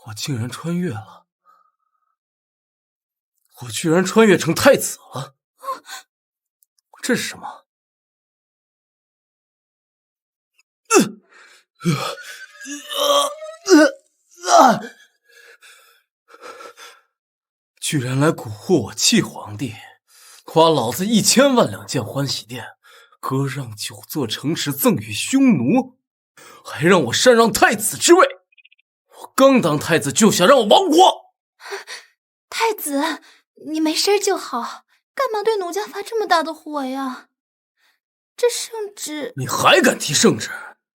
我竟然穿越了，我居然穿越成太子了！这是什么？居然来蛊惑我弃皇帝，花老子1000万两建欢喜殿，割让9座城池赠与匈奴，还让我禅让太子之位。我刚当太子就想让我亡国！太子，你没事就好，干嘛对奴家发这么大的火呀？这圣旨……你还敢提圣旨？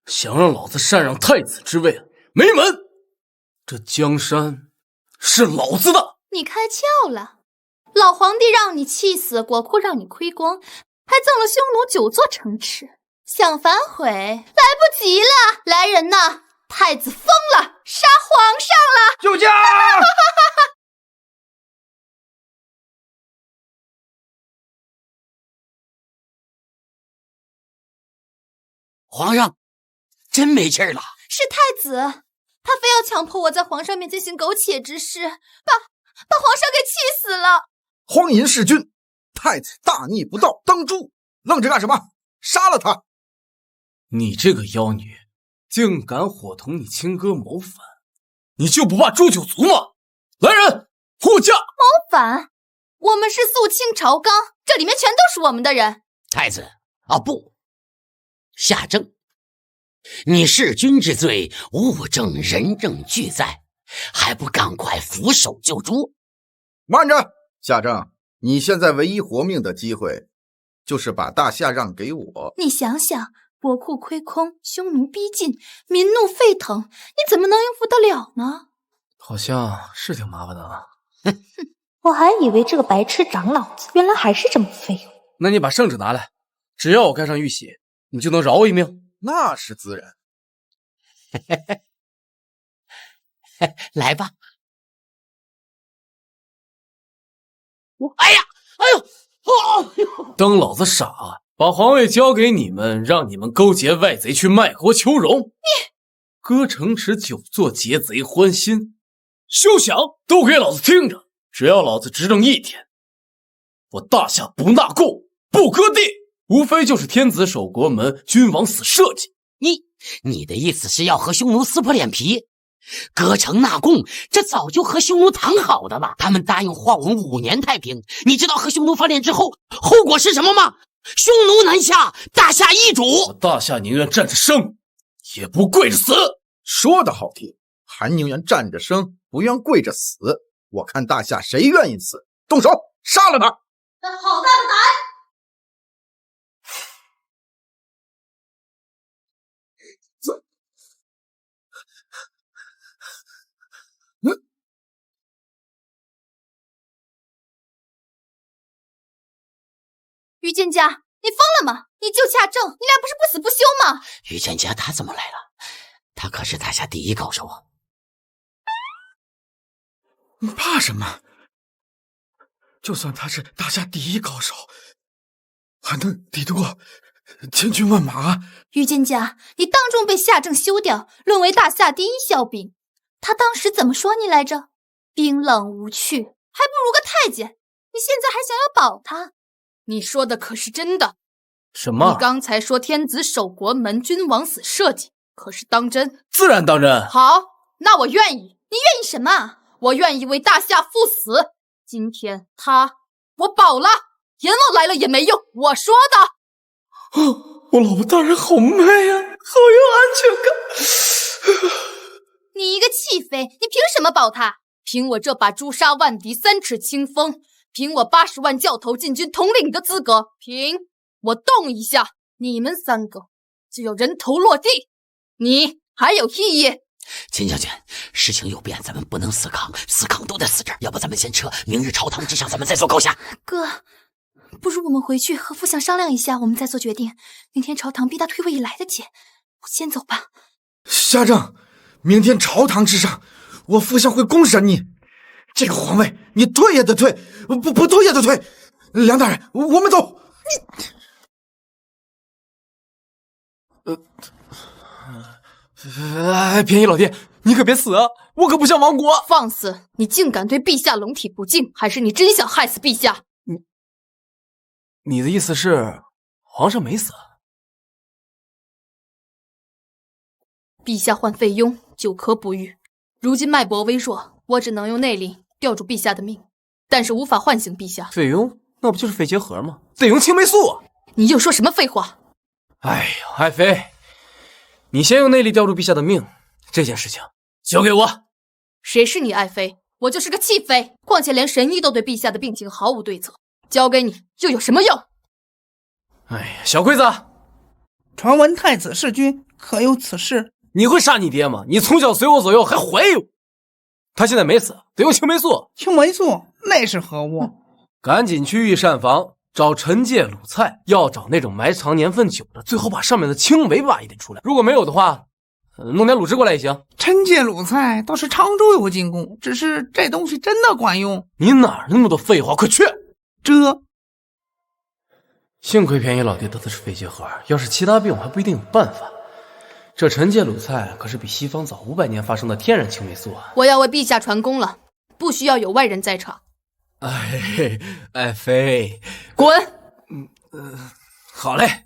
想让老子禅让太子之位，没门！这江山是老子的！你开窍了，老皇帝让你气死，国库让你亏光，还赠了匈奴9座城池，想反悔来不及了！来人呐，太子疯了，杀皇上了！救驾！皇上真没气儿了。是太子，他非要强迫我在皇上面前行苟且之事，把皇上给气死了。荒淫弑君，太子大逆不道，当诛！愣着干什么？杀了他！你这个妖女，竟敢伙同你亲哥谋反，你就不怕诛九族吗？来人，护驾！谋反？我们是肃清朝纲，这里面全都是我们的人。太子啊，不，夏正，你弑君之罪，物证人证俱在，还不赶快俯首就诛？慢着，夏正，你现在唯一活命的机会，就是把大夏让给我。你想想，国库亏空，匈奴逼近，民怒沸腾，你怎么能应付得了呢？好像是挺麻烦的啊。我还以为这个白痴长老子原来还是这么废物。那你把圣旨拿来，只要我盖上玉玺，你就能饶我一命。那是自然。来吧。哎呀，哎呦，当老子傻，把皇位交给你们，让你们勾结外贼去卖国求荣。你割城池9座，劫贼欢心，休想！都给老子听着！只要老子执政1天，我大夏不纳贡，不割地，无非就是天子守国门，君王死社稷。你的意思是要和匈奴撕破脸皮？割城纳贡，这早就和匈奴谈好的了。他们答应换我们5年太平。你知道和匈奴翻脸之后，后果是什么吗？匈奴南下，大夏易主。我大夏宁愿站着生，也不跪着死。说的好听，还宁愿站着生，不愿跪着死。我看大夏谁愿意死，动手杀了他！好大的胆！于蒹葭，你疯了吗？你救夏正，你俩不是不死不休吗？于蒹葭他怎么来了？他可是大夏第一高手啊！你怕什么？就算他是大夏第一高手，还能抵得过千军万马？于蒹葭，你当众被夏正休掉，沦为大夏第一笑柄。他当时怎么说你来着？冰冷无趣，还不如个太监。你现在还想要保他？你说的可是真的？什么？你刚才说天子守国门，君王死社稷，可是当真？自然当真。好，那我愿意。你愿意什么？我愿意为大夏赴死。今天我保了，阎王来了也没用。我说的。我老婆大人好 man 呀，好有安全感。你一个弃妃，你凭什么保她？凭我这把诛杀万敌3尺清风，凭我80万教头禁军统领的资格，凭我动一下，你们3个就要人头落地。你还有异议？秦将军，事情有变，咱们不能死扛，死扛都得死这儿。要不咱们先撤，明日朝堂之上咱们再做高下。哥，不如我们回去和父相商量一下，我们再做决定。明天朝堂逼他退位也来得及，我先走吧。夏正，明天朝堂之上，我父相会公审你。这个皇位，你退也得退，不退也得退。梁大人，我们走。便宜老爹，你可别死啊！我可不想亡国。放肆！你竟敢对陛下龙体不敬，还是你真想害死陛下？你的意思是，皇上没死？陛下患肺痈，久咳不愈，如今脉搏微弱，我只能用内力吊住陛下的命，但是无法唤醒陛下。肺痈那不就是肺结核吗？得用青霉素啊！你又说什么废话？哎呀，爱妃，你先用内力吊住陛下的命，这件事情交给我。谁是你爱妃？我就是个弃妃。况且连神医都对陛下的病情毫无对策，交给你又有什么用？哎呀，小龟子，传闻太子弑君，可有此事？你会杀你爹吗？你从小随我左右，还怀疑我？他现在没死，得用青霉素。青霉素那是何物？赶紧去御膳房找陈介卤菜，要找那种埋藏年份久的，最好把上面的青霉挖一点出来。如果没有的话，弄点卤汁过来也行。陈介卤菜倒是常州有进贡，只是这东西真的管用？你哪儿那么多废话？快去！幸亏便宜老爹得的是肺结核，要是其他病我还不一定有办法。这陈介卤菜可是比西方早500年发生的天然青霉素啊！我要为陛下传功了，不需要有外人在场。哎，爱妃，滚！好嘞。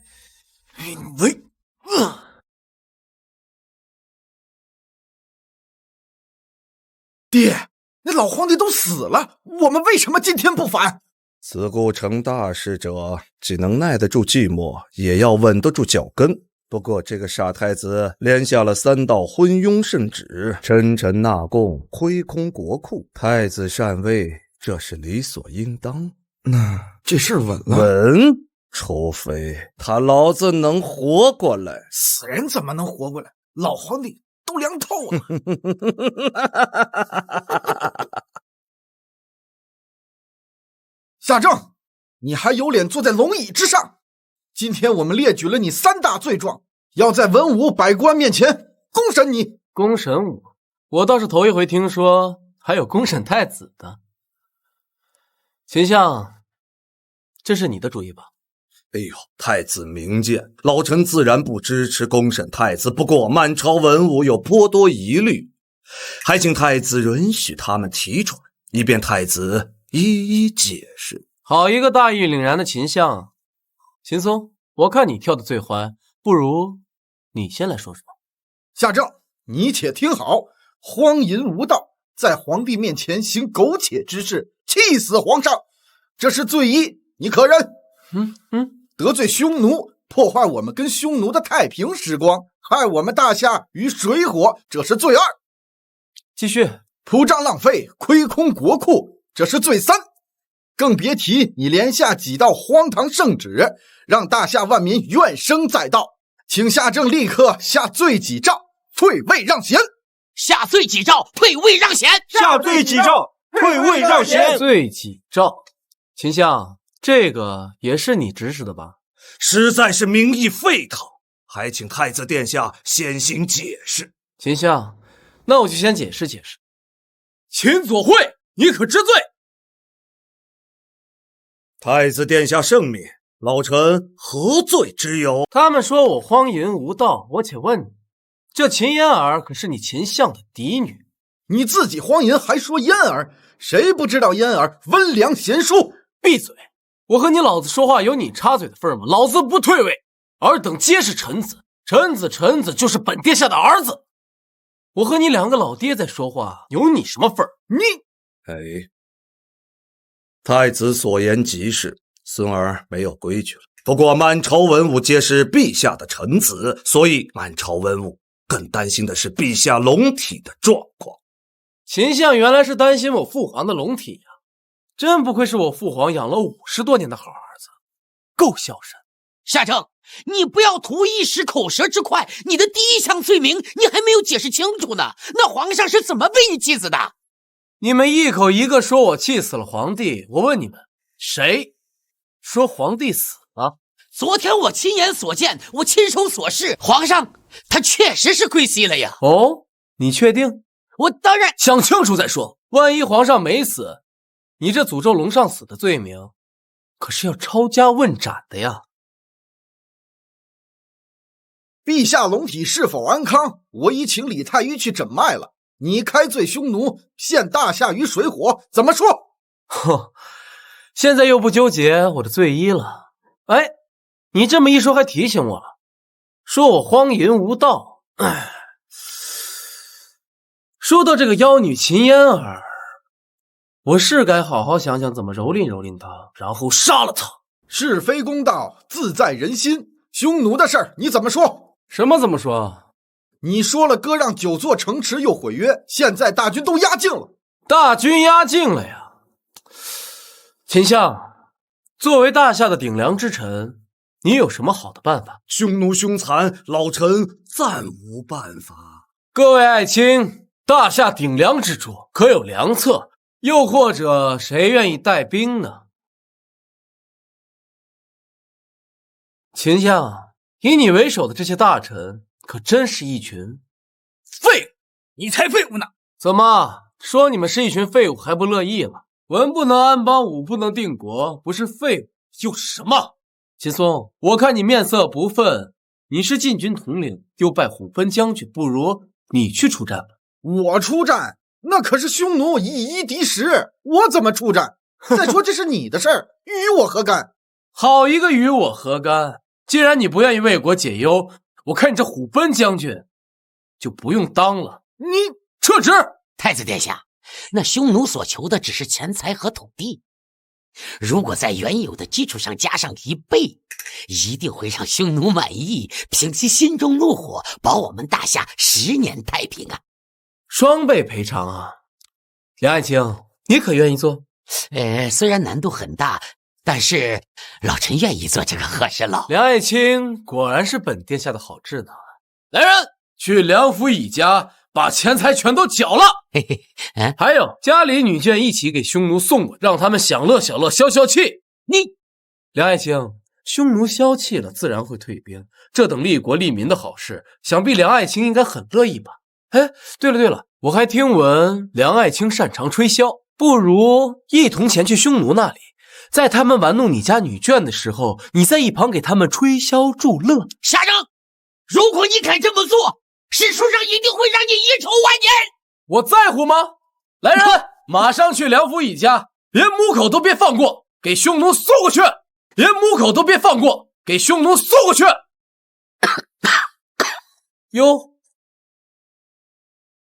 爹，那老皇帝都死了，我们为什么今天不反？自古成大事者，既能耐得住寂寞，也要稳得住脚跟。不过这个傻太子连下了3道昏庸圣旨，臣臣纳贡，亏空国库，太子禅位，这是理所应当。那这事稳了？稳，除非他老子能活过来。死人怎么能活过来？老皇帝都凉透了。夏正，你还有脸坐在龙椅之上？今天我们列举了你3大罪状，要在文武百官面前公审你。公审我？我倒是头一回听说还有公审太子的。秦相，这是你的主意吧？哎呦，太子明鉴，老臣自然不支持公审太子，不过满朝文武有颇多疑虑，还请太子允许他们提出来，以便太子一一解释。好一个大义凛然的秦相！秦松，我看你跳的最欢，不如你先来说说。夏正，你且听好，荒淫无道，在皇帝面前行苟且之事，气死皇上，这是罪一，你可忍？得罪匈奴，破坏我们跟匈奴的太平时光，害我们大夏于水火，这是罪2。继续。铺张浪费，亏空国库，这是罪3。更别提你连下几道荒唐圣旨，让大夏万民怨声载道。请夏正立刻下罪己诏，退位让贤。下罪己诏，退位让贤。下罪己诏，退位让贤。罪己诏，秦相，这个也是你指使的吧？实在是民意沸腾，还请太子殿下先行解释。秦相，那我就先解释解释。秦左会，你可知罪？太子殿下圣明，老臣何罪之有？他们说我荒淫无道，我且问你，这秦嫣儿可是你秦相的嫡女，你自己荒淫还说嫣儿？谁不知道嫣儿温良贤淑？闭嘴！我和你老子说话有你插嘴的份吗？老子不退位，尔等皆是臣子，臣子就是本殿下的儿子。我和你2个老爹在说话，有你什么份儿？太子所言极是，孙儿没有规矩了。不过满朝文武皆是陛下的臣子，所以满朝文武更担心的是陛下龙体的状况。秦相原来是担心我父皇的龙体呀，真不愧是我父皇养了50多年的好儿子，够孝顺。夏正，你不要图一时口舌之快，你的第1项罪名你还没有解释清楚呢。那皇上是怎么被你气死的？你们一口一个说我气死了皇帝，我问你们，谁说皇帝死了？昨天我亲眼所见，我亲手所视，皇上他确实是归西了呀。哦，你确定？我当然想清楚再说。万一皇上没死，你这诅咒龙上死的罪名可是要抄家问斩的呀。陛下龙体是否安康，我已请李太医去诊脉了。你开罪匈奴陷大夏于水火，怎么说？哼，现在又不纠结我的罪医了。哎，你这么一说还提醒我了，说我荒淫无道。哎，说到这个妖女秦嫣儿，我是该好好想想怎么蹂躏蹂躏她，然后杀了她。是非公道自在人心，匈奴的事儿你怎么说？什么怎么说？你说了割让9座城池又毁约，现在大军都压境了。大军压境了呀。秦相，作为大夏的顶梁之臣，你有什么好的办法？匈奴凶残，老臣暂无办法。各位爱卿，大夏顶梁之主可有良策？又或者谁愿意带兵呢？秦相，以你为首的这些大臣可真是一群废物。你才废物呢！怎么说你们是一群废物还不乐意了？文不能安邦，武不能定国，不是废物又是什么？秦松，我看你面色不忿，你是禁军统领，又拜虎贲将军，不如你去出战吧。我出战？那可是匈奴以一敌10，我怎么出战？再说这是你的事儿，与我何干？好一个与我何干！既然你不愿意为国解忧，我看你这虎贲将军就不用当了。你撤职！太子殿下，那匈奴所求的只是钱财和土地，如果在原有的基础上加上1倍，一定会让匈奴满意，平其心中怒火，保我们大夏10年太平啊！双倍赔偿啊！梁爱卿，你可愿意做？虽然难度很大，但是老臣愿意做这个和事佬。梁爱卿果然是本殿下的好智囊。来人，去梁府尹家把钱财全都缴了。嘿嘿，还有家里女眷一起给匈奴送过，让他们享乐享乐，消消气。你，梁爱卿，匈奴消气了，自然会退兵，这等利国利民的好事，想必梁爱卿应该很乐意吧？哎，对了，我还听闻梁爱卿擅长吹箫，不如一同前去匈奴那里，在他们玩弄你家女眷的时候，你在一旁给他们吹箫助乐。夏正，如果你敢这么做，史书上一定会让你遗臭万年。我在乎吗？来人，马上去梁府尹家，连母口都别放过，给匈奴送过去！连母口都别放过，给匈奴送过去！哟，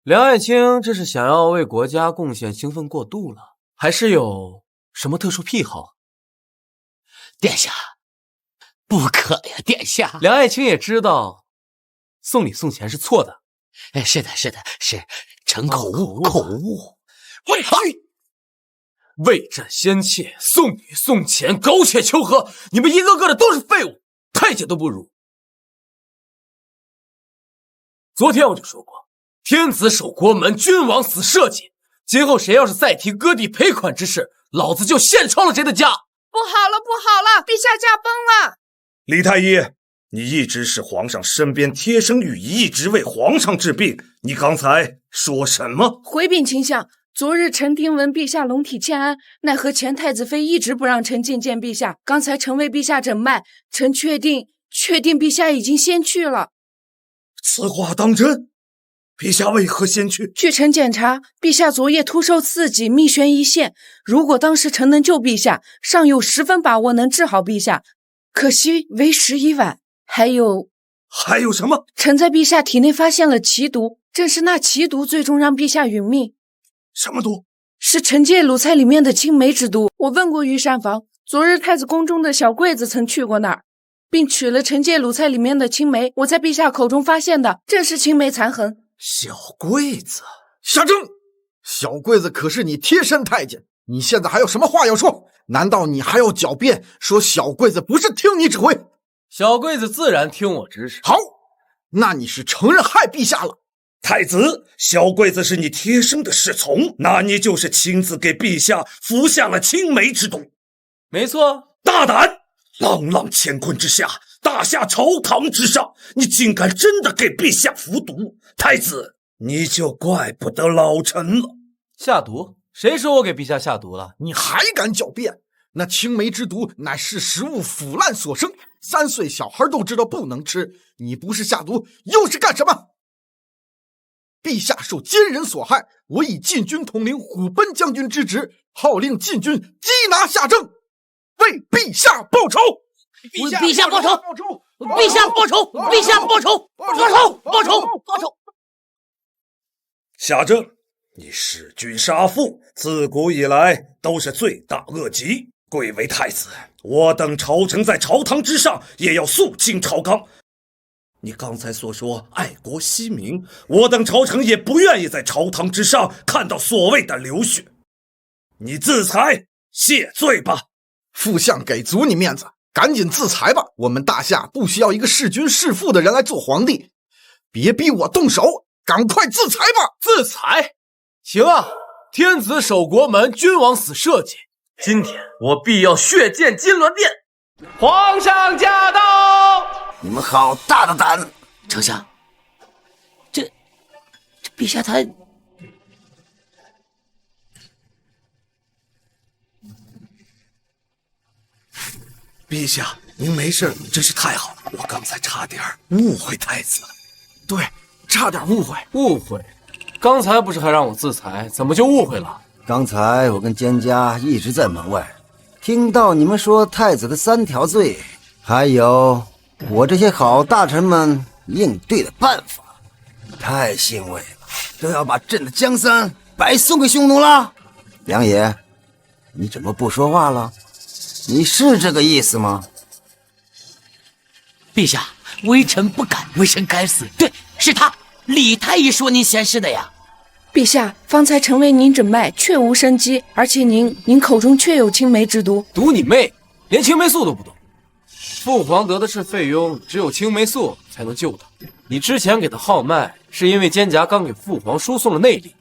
梁爱卿这是想要为国家贡献兴奋过度了，还是有什么特殊癖好？殿下，不可呀，殿下。梁爱卿也知道送礼送钱是错的。是的，是臣口误。为朕先妾，送女送钱，苟且求和，你们一个个的都是废物，太监都不如。昨天我就说过，天子守国门，君王死社稷。今后谁要是再提割地赔款之事，老子就现抄了谁的家。不好了，陛下驾崩了！李太医，你一直是皇上身边贴身御医，一直为皇上治病，你刚才说什么？回禀秦相，昨日臣听闻陛下龙体欠安，奈何前太子妃一直不让臣觐见陛下。刚才臣为陛下诊脉，臣确定陛下已经先去了。此话当真？陛下为何先去？据臣检查，陛下昨夜突受刺激，命悬一线。如果当时臣能救陛下，尚有10分把握能治好陛下，可惜为时已晚。还有什么？臣在陛下体内发现了奇毒，正是那奇毒最终让陛下殒命。什么毒？是惩戒鲁菜里面的青梅之毒。我问过御膳房，昨日太子宫中的小桂子曾去过那儿，并取了惩戒鲁菜里面的青梅。我在陛下口中发现的正是青梅残痕。小桂子，夏正，小桂子可是你贴身太监，你现在还有什么话要说？难道你还要狡辩说小桂子不是听你指挥？小桂子自然听我指使。好，那你是承认害陛下了。太子，小桂子是你贴身的侍从，那你就是亲自给陛下服下了青梅之毒。没错。大胆！朗朗乾坤之下，大夏朝堂之上，你竟敢真的给陛下服毒，太子，你就怪不得老臣了。下毒？谁说我给陛下下毒了？你还敢狡辩？那青梅之毒乃是食物腐烂所生，3岁小孩都知道不能吃，你不是下毒又是干什么？陛下受奸人所害，我以禁军统领虎贲将军之职，号令禁军缉拿夏正，为陛下报仇。为陛下报仇！陛下报仇！陛下报仇！报仇！报仇！报仇！夏正，你弑君杀父，自古以来都是罪大恶极。贵为太子，我等朝臣在朝堂之上也要肃清朝纲。你刚才所说爱国惜民，我等朝臣也不愿意在朝堂之上看到所谓的流血。你自裁谢罪吧。副相给足你面子，赶紧自裁吧。我们大夏不需要一个弑君弑父的人来做皇帝，别逼我动手，赶快自裁吧。自裁？行啊，天子守国门，君王死社稷。今天我必要血溅金銮殿。皇上驾到！你们好大的胆！丞相，这陛下他……陛下，您没事，真是太好了。我刚才差点误会太子了。对，差点误会。误会？刚才不是还让我自裁，怎么就误会了？刚才我跟监家一直在门外，听到你们说太子的3条罪，还有我这些好大臣们应对的办法，太欣慰了，都要把朕的江山白送给匈奴了。梁爷，你怎么不说话了？你是这个意思吗？陛下，微臣不敢，微臣该死。对，是他，李太医说您闲事的呀。陛下，方才臣为您诊脉，确无生机，而且您口中确有青梅之毒。毒你妹，连青霉素都不懂。父皇得的是肺痈，只有青霉素才能救他。你之前给他号脉，是因为监夹刚给父皇输送了内力，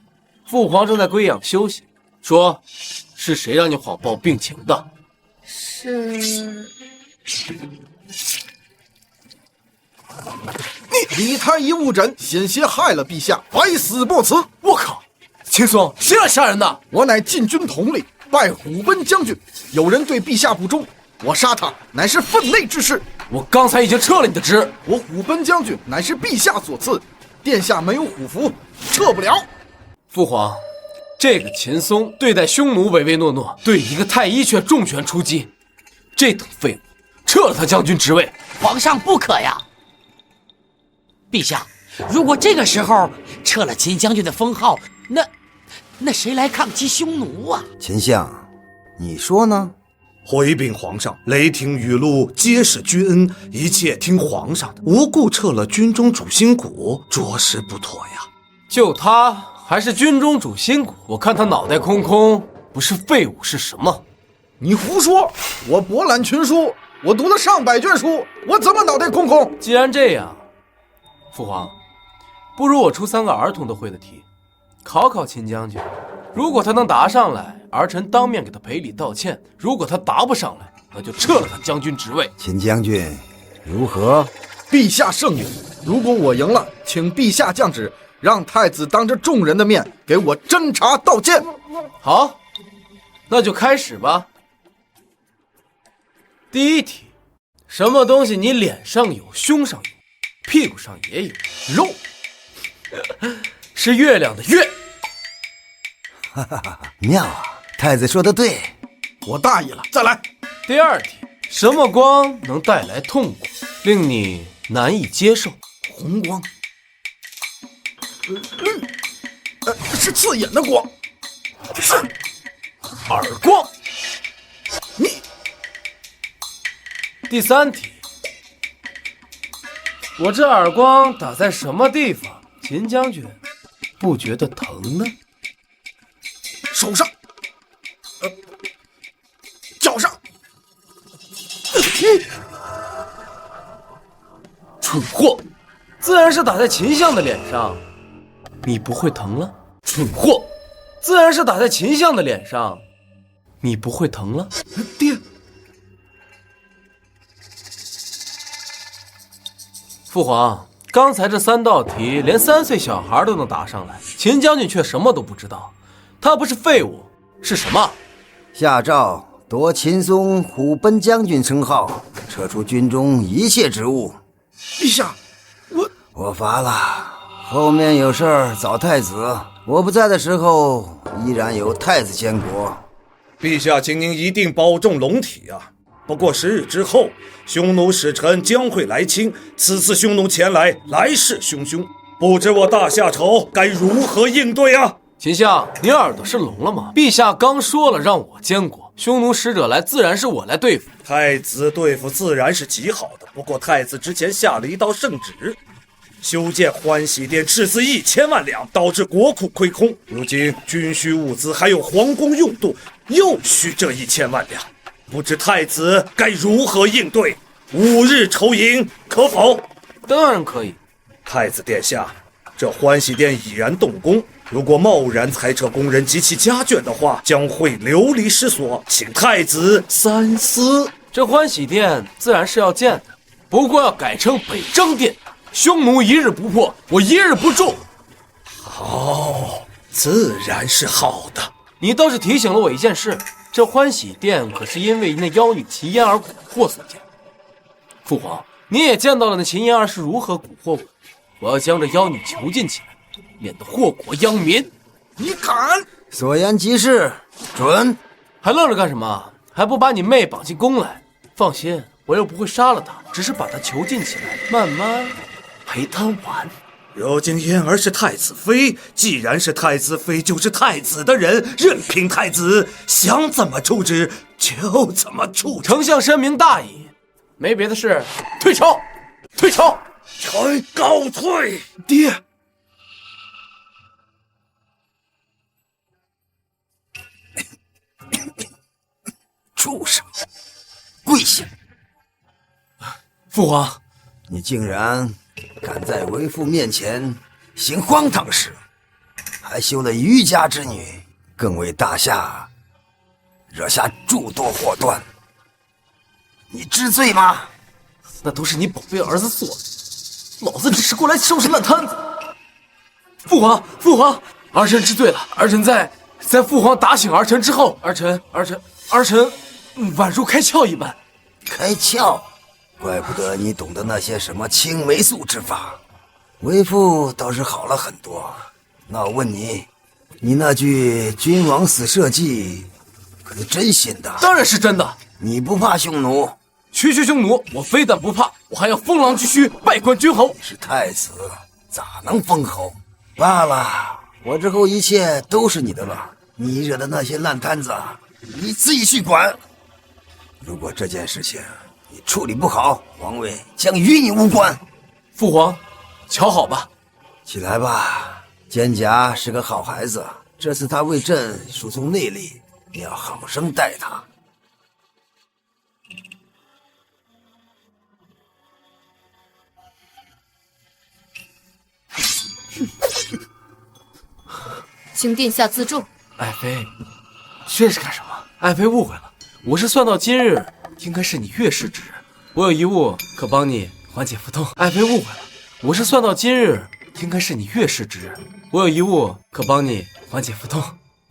父皇正在归养休息。说，是谁让你谎报病情的？是李太医误诊，险些害了陛下，百死不辞。我靠！秦松，谁让杀人的？我乃禁军统领，拜虎贲将军。有人对陛下不忠，我杀他乃是分内之事。我刚才已经撤了你的职。我虎贲将军乃是陛下所赐，殿下没有虎符，撤不了。父皇，这个秦松对待匈奴唯唯诺诺，对一个太医却重拳出击，这等废物，撤了他将军职位。皇上不可呀！陛下，如果这个时候撤了秦将军的封号，那谁来抗击匈奴啊？秦相，你说呢？回禀皇上，雷霆雨露皆是君恩，一切听皇上的。无故撤了军中主心骨，着实不妥呀。就他还是军中主心骨，我看他脑袋空空，不是废物是什么？你胡说！我博览群书，我读了上百卷书，我怎么脑袋空空？既然这样，父皇，不如我出3个儿童都会的题，考考秦将军。如果他能答上来，儿臣当面给他赔礼道歉；如果他答不上来，那就撤了他将军职位。秦将军，如何？陛下圣允。如果我赢了，请陛下降旨，让太子当着众人的面给我侦查道歉。好，那就开始吧。第一题，什么东西你脸上有，胸上有，屁股上也有肉？是月亮的月。哈哈哈，妙啊！太子说的对，我大意了。再来。第二题，什么光能带来痛苦，令你难以接受？红光。是刺眼的光。是耳光。你。第三题，我这耳光打在什么地方，秦将军不觉得疼呢？手上，脚上，蠢货，自然是打在秦相的脸上，你不会疼了。蠢货，自然是打在秦相的脸上，你不会疼了。爹，父皇，刚才这3道题连3岁小孩都能答上来，秦将军却什么都不知道。他不是废物是什么？下诏夺秦松虎贲将军称号，撤出军中一切职务。陛下，我发了，后面有事儿找太子，我不在的时候依然有太子监国。陛下，请您一定保重龙体啊！不过10日之后，匈奴使臣将会来侵，此次匈奴前来，来势汹汹，不知我大夏朝该如何应对啊？秦相，你耳朵是聋了吗？陛下刚说了让我监国，匈奴使者来，自然是我来对付。太子对付自然是极好的，不过太子之前下了一道圣旨，修建欢喜殿斥资1000万两，导致国库亏空。如今军需物资还有皇宫用度，又需这1000万两，不知太子该如何应对？5日酬银，可否？当然可以。太子殿下，这欢喜殿已然动工，如果贸然裁撤工人及其家眷的话，将会流离失所，请太子三思。这欢喜殿自然是要建的，不过要改成北征殿。匈奴一日不破，我一日不住。好，自然是好的。你倒是提醒了我一件事，这欢喜殿可是因为那妖女秦嫣儿蛊惑所建。父皇，你也见到了那秦嫣儿是如何蛊惑我，我要将这妖女囚禁起来，免得祸国殃民。你敢？所言极是，准。还愣着干什么？还不把你妹绑进宫来？放心，我又不会杀了她，只是把她囚禁起来，慢慢陪她玩。如今嫣儿是太子妃，既然是太子妃，就是太子的人，任凭太子想怎么处置就怎么处置。丞相深明大义，没别的事，退朝，退朝。臣告退。爹。畜生，跪下！父皇，你竟然敢在为父面前行荒唐事，还休了余家之女，更为大夏惹下诸多祸端，你知罪吗？那都是你宝贝儿子做的，老子只是过来收拾烂摊子。父皇，父皇，儿臣知罪了。儿臣在父皇打醒儿臣之后，儿臣宛如开窍一般。开窍？怪不得你懂得那些什么青霉素之法，为父倒是好了很多。那我问你，你那句君王死社稷可是真心的？当然是真的。你不怕匈奴？区区匈奴，我非但不怕，我还要封狼居胥，拜官君侯。是太子，咋能封侯？罢了，我之后一切都是你的了。你惹的那些烂摊子，你自己去管。如果这件事情你处理不好，王位将与你无关。父皇，瞧好吧。起来吧，蒹葭是个好孩子，这次他为朕输送内力，你要好生待他。请殿下自重。爱妃，这是干什么？爱妃误会了，我是算到今日应该是你月事之日，我有一物可帮你缓解腹痛。爱妃误会了，我是算到今日应该是你月事之日，我有一物可帮你缓解腹痛。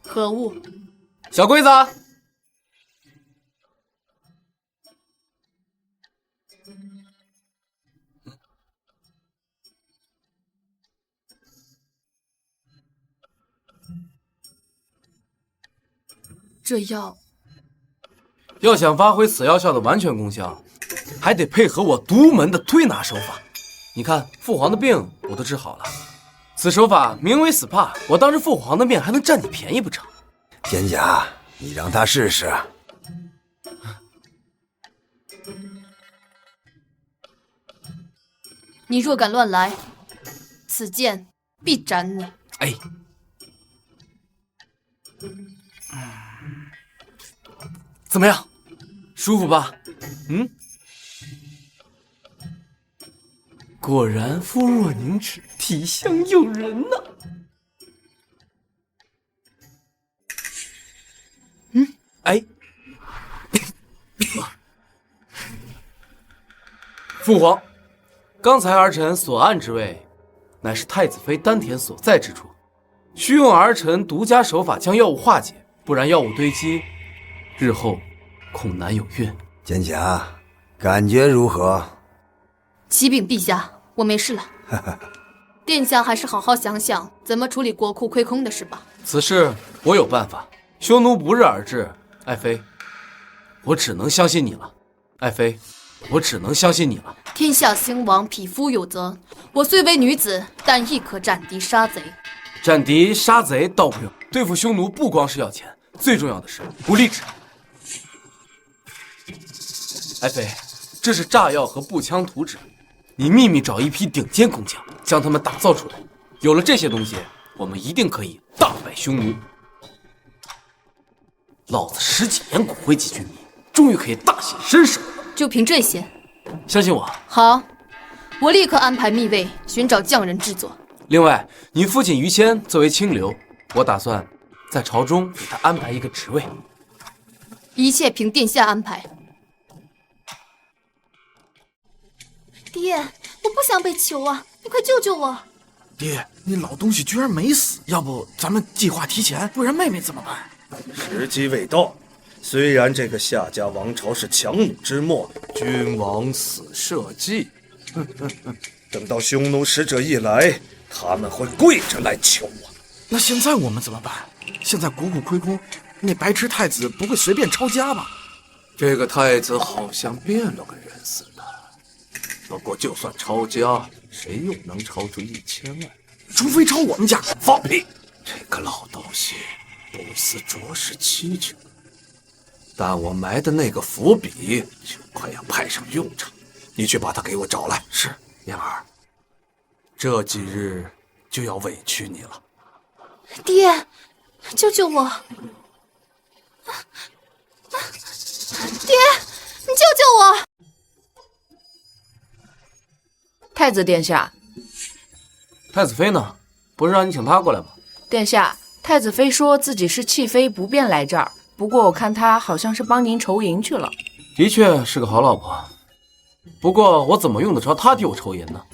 何物？小龟子。这药要想发挥此药效的完全功效，还得配合我独门的推拿手法。你看，父皇的病我都治好了，此手法名为 SPA， 我当着父皇的面还能占你便宜不成？蒹葭，你让他试试。你若敢乱来，此剑必斩你。哎。怎么样，舒服吧？嗯，果然肤若凝脂，体香诱人呢。哎，父皇，刚才儿臣所按之位，乃是太子妃丹田所在之处，需用儿臣独家手法将药物化解，不然药物堆积，日后恐难有孕。蒹葭，感觉如何？启禀陛下，我没事了。殿下还是好好想想怎么处理国库亏空的事吧。此事我有办法，匈奴不日而至。爱妃，我只能相信你了。爱妃，我只能相信你了。天下兴亡，匹夫有责。我虽为女子，但亦可斩敌杀贼。斩敌杀贼倒不用，对付匈奴不光是要钱，最重要的是不励志。爱妃，这是炸药和步枪图纸，你秘密找一批顶尖工匠，将它们打造出来。有了这些东西，我们一定可以大败匈奴。老子10几年骨灰级军迷，终于可以大显身手了。就凭这些，相信我。好，我立刻安排密卫寻找匠人制作。另外，你父亲于谦作为清流，我打算在朝中给他安排一个职位。一切凭殿下安排。爹，我不想被囚啊！你快救救我！爹，那老东西居然没死，要不咱们计划提前，不然妹妹怎么办？时机未到。虽然这个夏家王朝是强弩之末，君王死社稷，等到匈奴使者一来，他们会跪着来求我。那现在我们怎么办？现在国库亏空，那白痴太子不会随便抄家吧？这个太子好像变了个人似的。不过就算抄家，谁又能抄出1000万？除非抄我们家。放屁！这个老东西不死着实蹊跷，但我埋的那个伏笔就快要派上用场。你去把他给我找来。是，燕儿，这几日就要委屈你了。爹，救救我！爹，你救救我！太子殿下，太子妃呢？不是让你请她过来吗？殿下，太子妃说自己是弃妃，不便来这儿。不过我看她好像是帮您筹银去了。的确是个好老婆，不过我怎么用得着她替我筹银呢？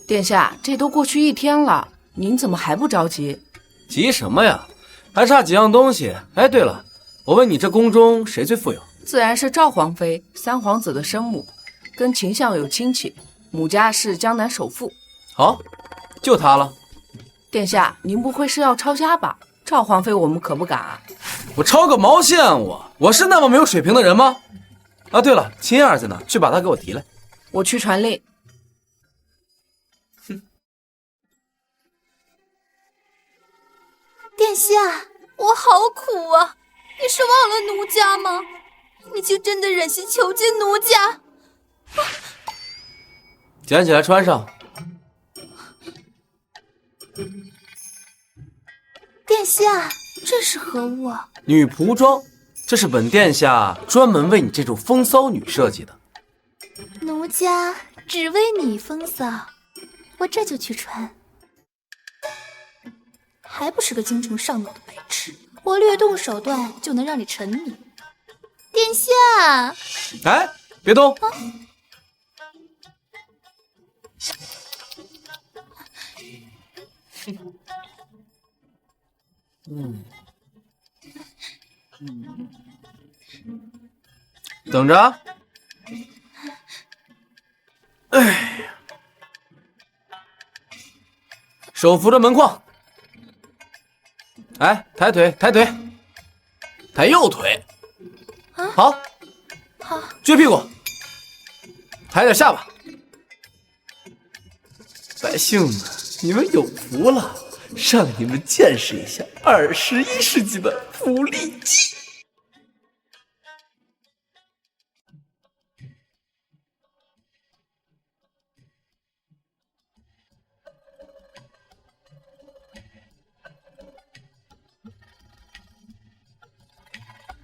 殿下，这都过去1天了，您怎么还不着急？急什么呀？还差几样东西。哎，对了，我问你，这宫中谁最富有？自然是赵皇妃，3皇子的生母，跟秦相有亲戚，母家是江南首富。好，就她了。殿下，您不会是要抄家吧？赵皇妃我们可不敢啊。我抄个毛线啊！我是那么没有水平的人吗？啊，对了，秦燕儿在哪？去把她给我提来。我去传令。殿下，我好苦啊！你是忘了奴家吗？你就真的忍心囚禁奴家？捡起来穿上。殿下，这是何物啊？女仆装，这是本殿下专门为你这种风骚女设计的。奴家只为你风骚，我这就去穿。还不是个精虫上脑的白痴，我略动手段就能让你沉迷。殿下，哎，别动！啊等着。哎，手扶着门框。哎，抬腿，抬腿，抬右腿。好，好，撅屁股，抬点下巴。百姓们，你们有福了，让你们见识一下21世纪的福利机。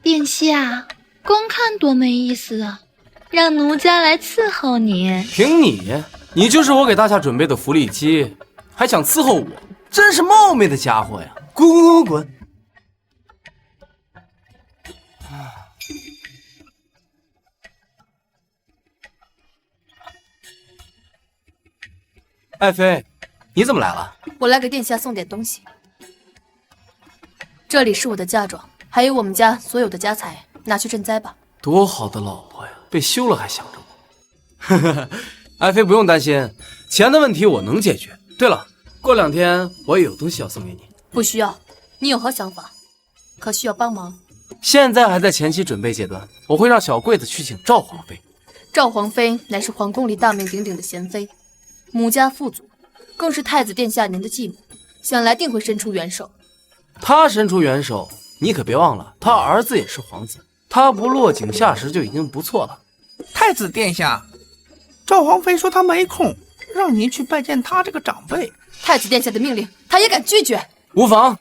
殿下，光看多没意思啊！让奴家来伺候你。凭你，你就是我给大夏准备的福利机，还想伺候我，真是冒昧的家伙呀！滚滚滚滚滚！爱妃，你怎么来了？我来给殿下送点东西。这里是我的嫁妆，还有我们家所有的家财，拿去赈灾吧。多好的老婆呀，被休了还想着我。爱妃不用担心，钱的问题我能解决。对了，过2天我也有东西要送给你。不需要，你有何想法？可需要帮忙？现在还在前期准备阶段，我会让小桂子去请赵皇妃。赵皇妃乃是皇宫里大名鼎鼎的贤妃，母家富足，更是太子殿下您的继母，想来定会伸出援手。她伸出援手，你可别忘了，她儿子也是皇子，她不落井下石就已经不错了。太子殿下，赵皇妃说她没空，让您去拜见她这个长辈。太子殿下的命令，她也敢拒绝？无妨，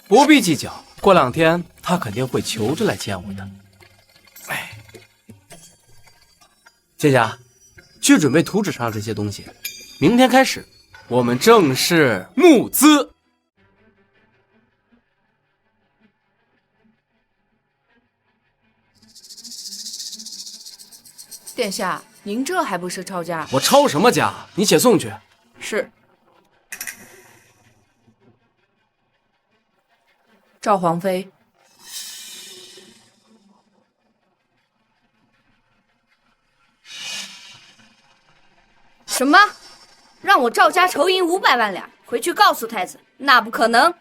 不必计较。过2天，她肯定会求着来见我的。哎，谢家，去准备图纸上这些东西。明天开始，我们正式募资。殿下，您这还不是抄家？我抄什么家？你且送去。是。赵皇妃，什么？让我赵家筹银500万两，回去告诉太子，那不可能。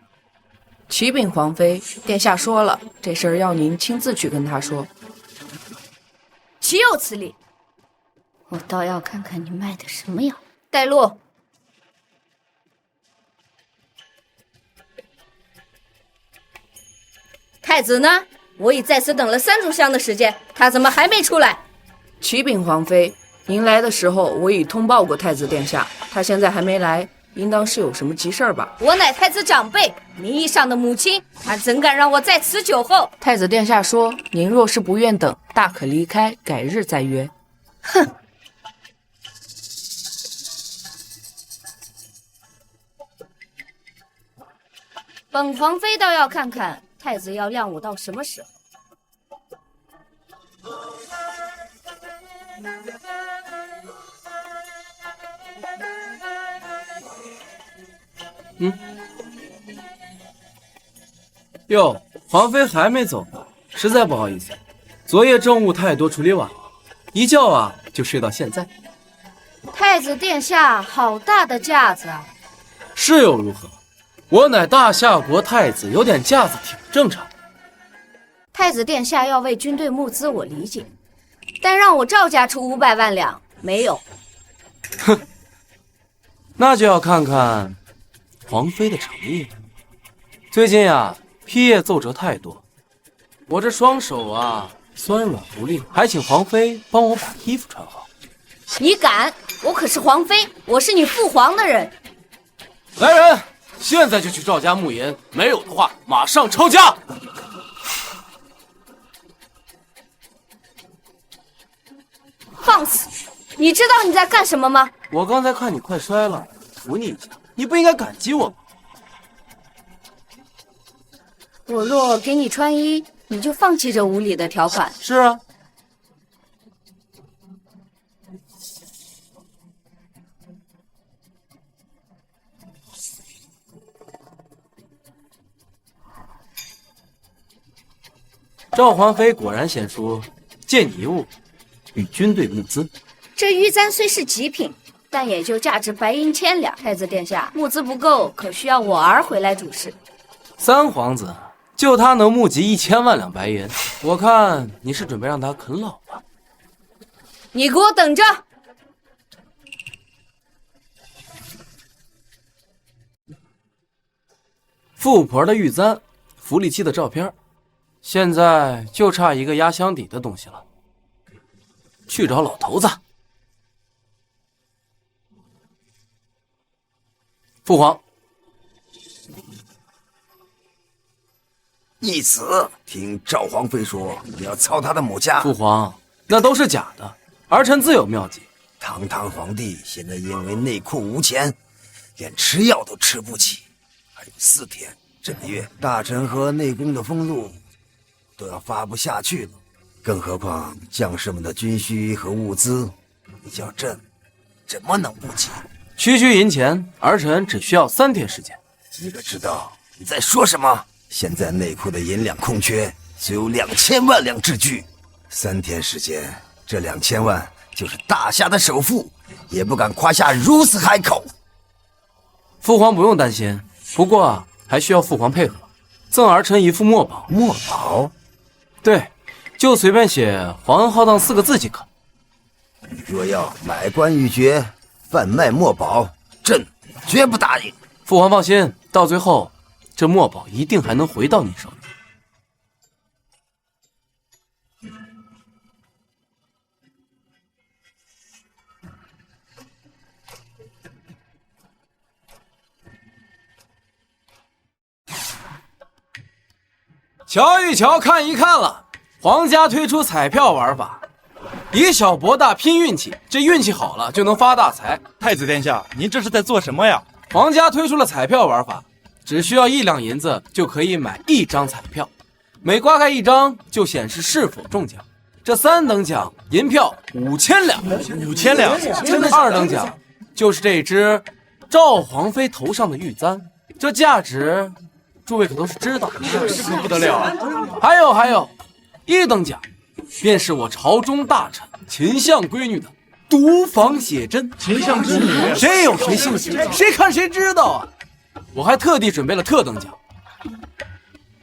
启禀皇妃，殿下说了，这事儿要您亲自去跟他说。岂有此理！我倒要看看你卖的什么药。带路。太子呢？我已在此等了3炷香的时间，他怎么还没出来？启禀皇妃，您来的时候我已通报过太子殿下，他现在还没来，应当是有什么急事儿吧？我乃太子长辈，名义上的母亲，他怎敢让我在此久候？太子殿下说，您若是不愿等，大可离开，改日再约。哼！本皇妃倒要看看太子要晾我到什么时候。哟，皇妃还没走呢，实在不好意思，昨夜政务太多，处理晚了，一觉啊就睡到现在。太子殿下好大的架子啊！是又如何？我乃大夏国太子，有点架子挺正常。太子殿下要为军队募资，我理解，但让我赵家出500万两，没有。哼，那就要看看皇妃的诚意了。最近呀，批业奏折太多，我这双手啊酸软无力，还请皇妃帮我把衣服穿好。你敢？我可是皇妃，我是你父皇的人。来人，现在就去赵家募银，没有的话马上抄家。放肆！你知道你在干什么吗？我刚才看你快摔了，扶你一下，你不应该感激我吗？我若给你穿衣，你就放弃这无理的条款。是啊。赵皇妃果然贤淑，借你一物，与军队募资。这玉簪虽是极品，但也就价值白银1000两。太子殿下，募资不够，可需要我儿回来主事。三皇子，就他能募集1000万两白银，我看你是准备让他啃老吧？你给我等着！富婆的玉簪，福利期的照片，现在就差一个压箱底的东西了。去找老头子。父皇，义子，听赵皇妃说你要操他的母家。父皇，那都是假的，儿臣自有妙计。堂堂皇帝现在因为内库无钱，连吃药都吃不起，还有4天，这个月大臣和内宫的俸禄都要发不下去了，更何况将士们的军需和物资，你叫朕怎么能不急？区区银钱，儿臣只需要3天时间。你可知道你在说什么？现在内库的银两空缺，只有2000万两之巨。3天时间，这2000万就是大夏的首富，也不敢夸下如此海口。父皇不用担心，不过还需要父皇配合，赠儿臣一副墨宝。墨宝？对，就随便写“皇恩浩荡”4个字即可。若要买官鬻爵，贩卖墨宝，朕绝不答应。父皇放心，到最后，这墨宝一定还能回到你手里。瞧一瞧，看一看了，皇家推出彩票玩法，以小博大，拼运气，这运气好了就能发大财。太子殿下，您这是在做什么呀？皇家推出了彩票玩法，只需要1两银子就可以买1张彩票，每刮开1张就显示是否中奖。这3等奖银票5000两，5000两，真的2等奖就是这只赵皇妃头上的玉簪，这价值诸位可都是知道的，可不得了啊！还有1等奖便是我朝中大臣秦相闺女的独房写真。秦相之女，谁有谁兴趣，谁看谁知道啊！我还特地准备了特等奖，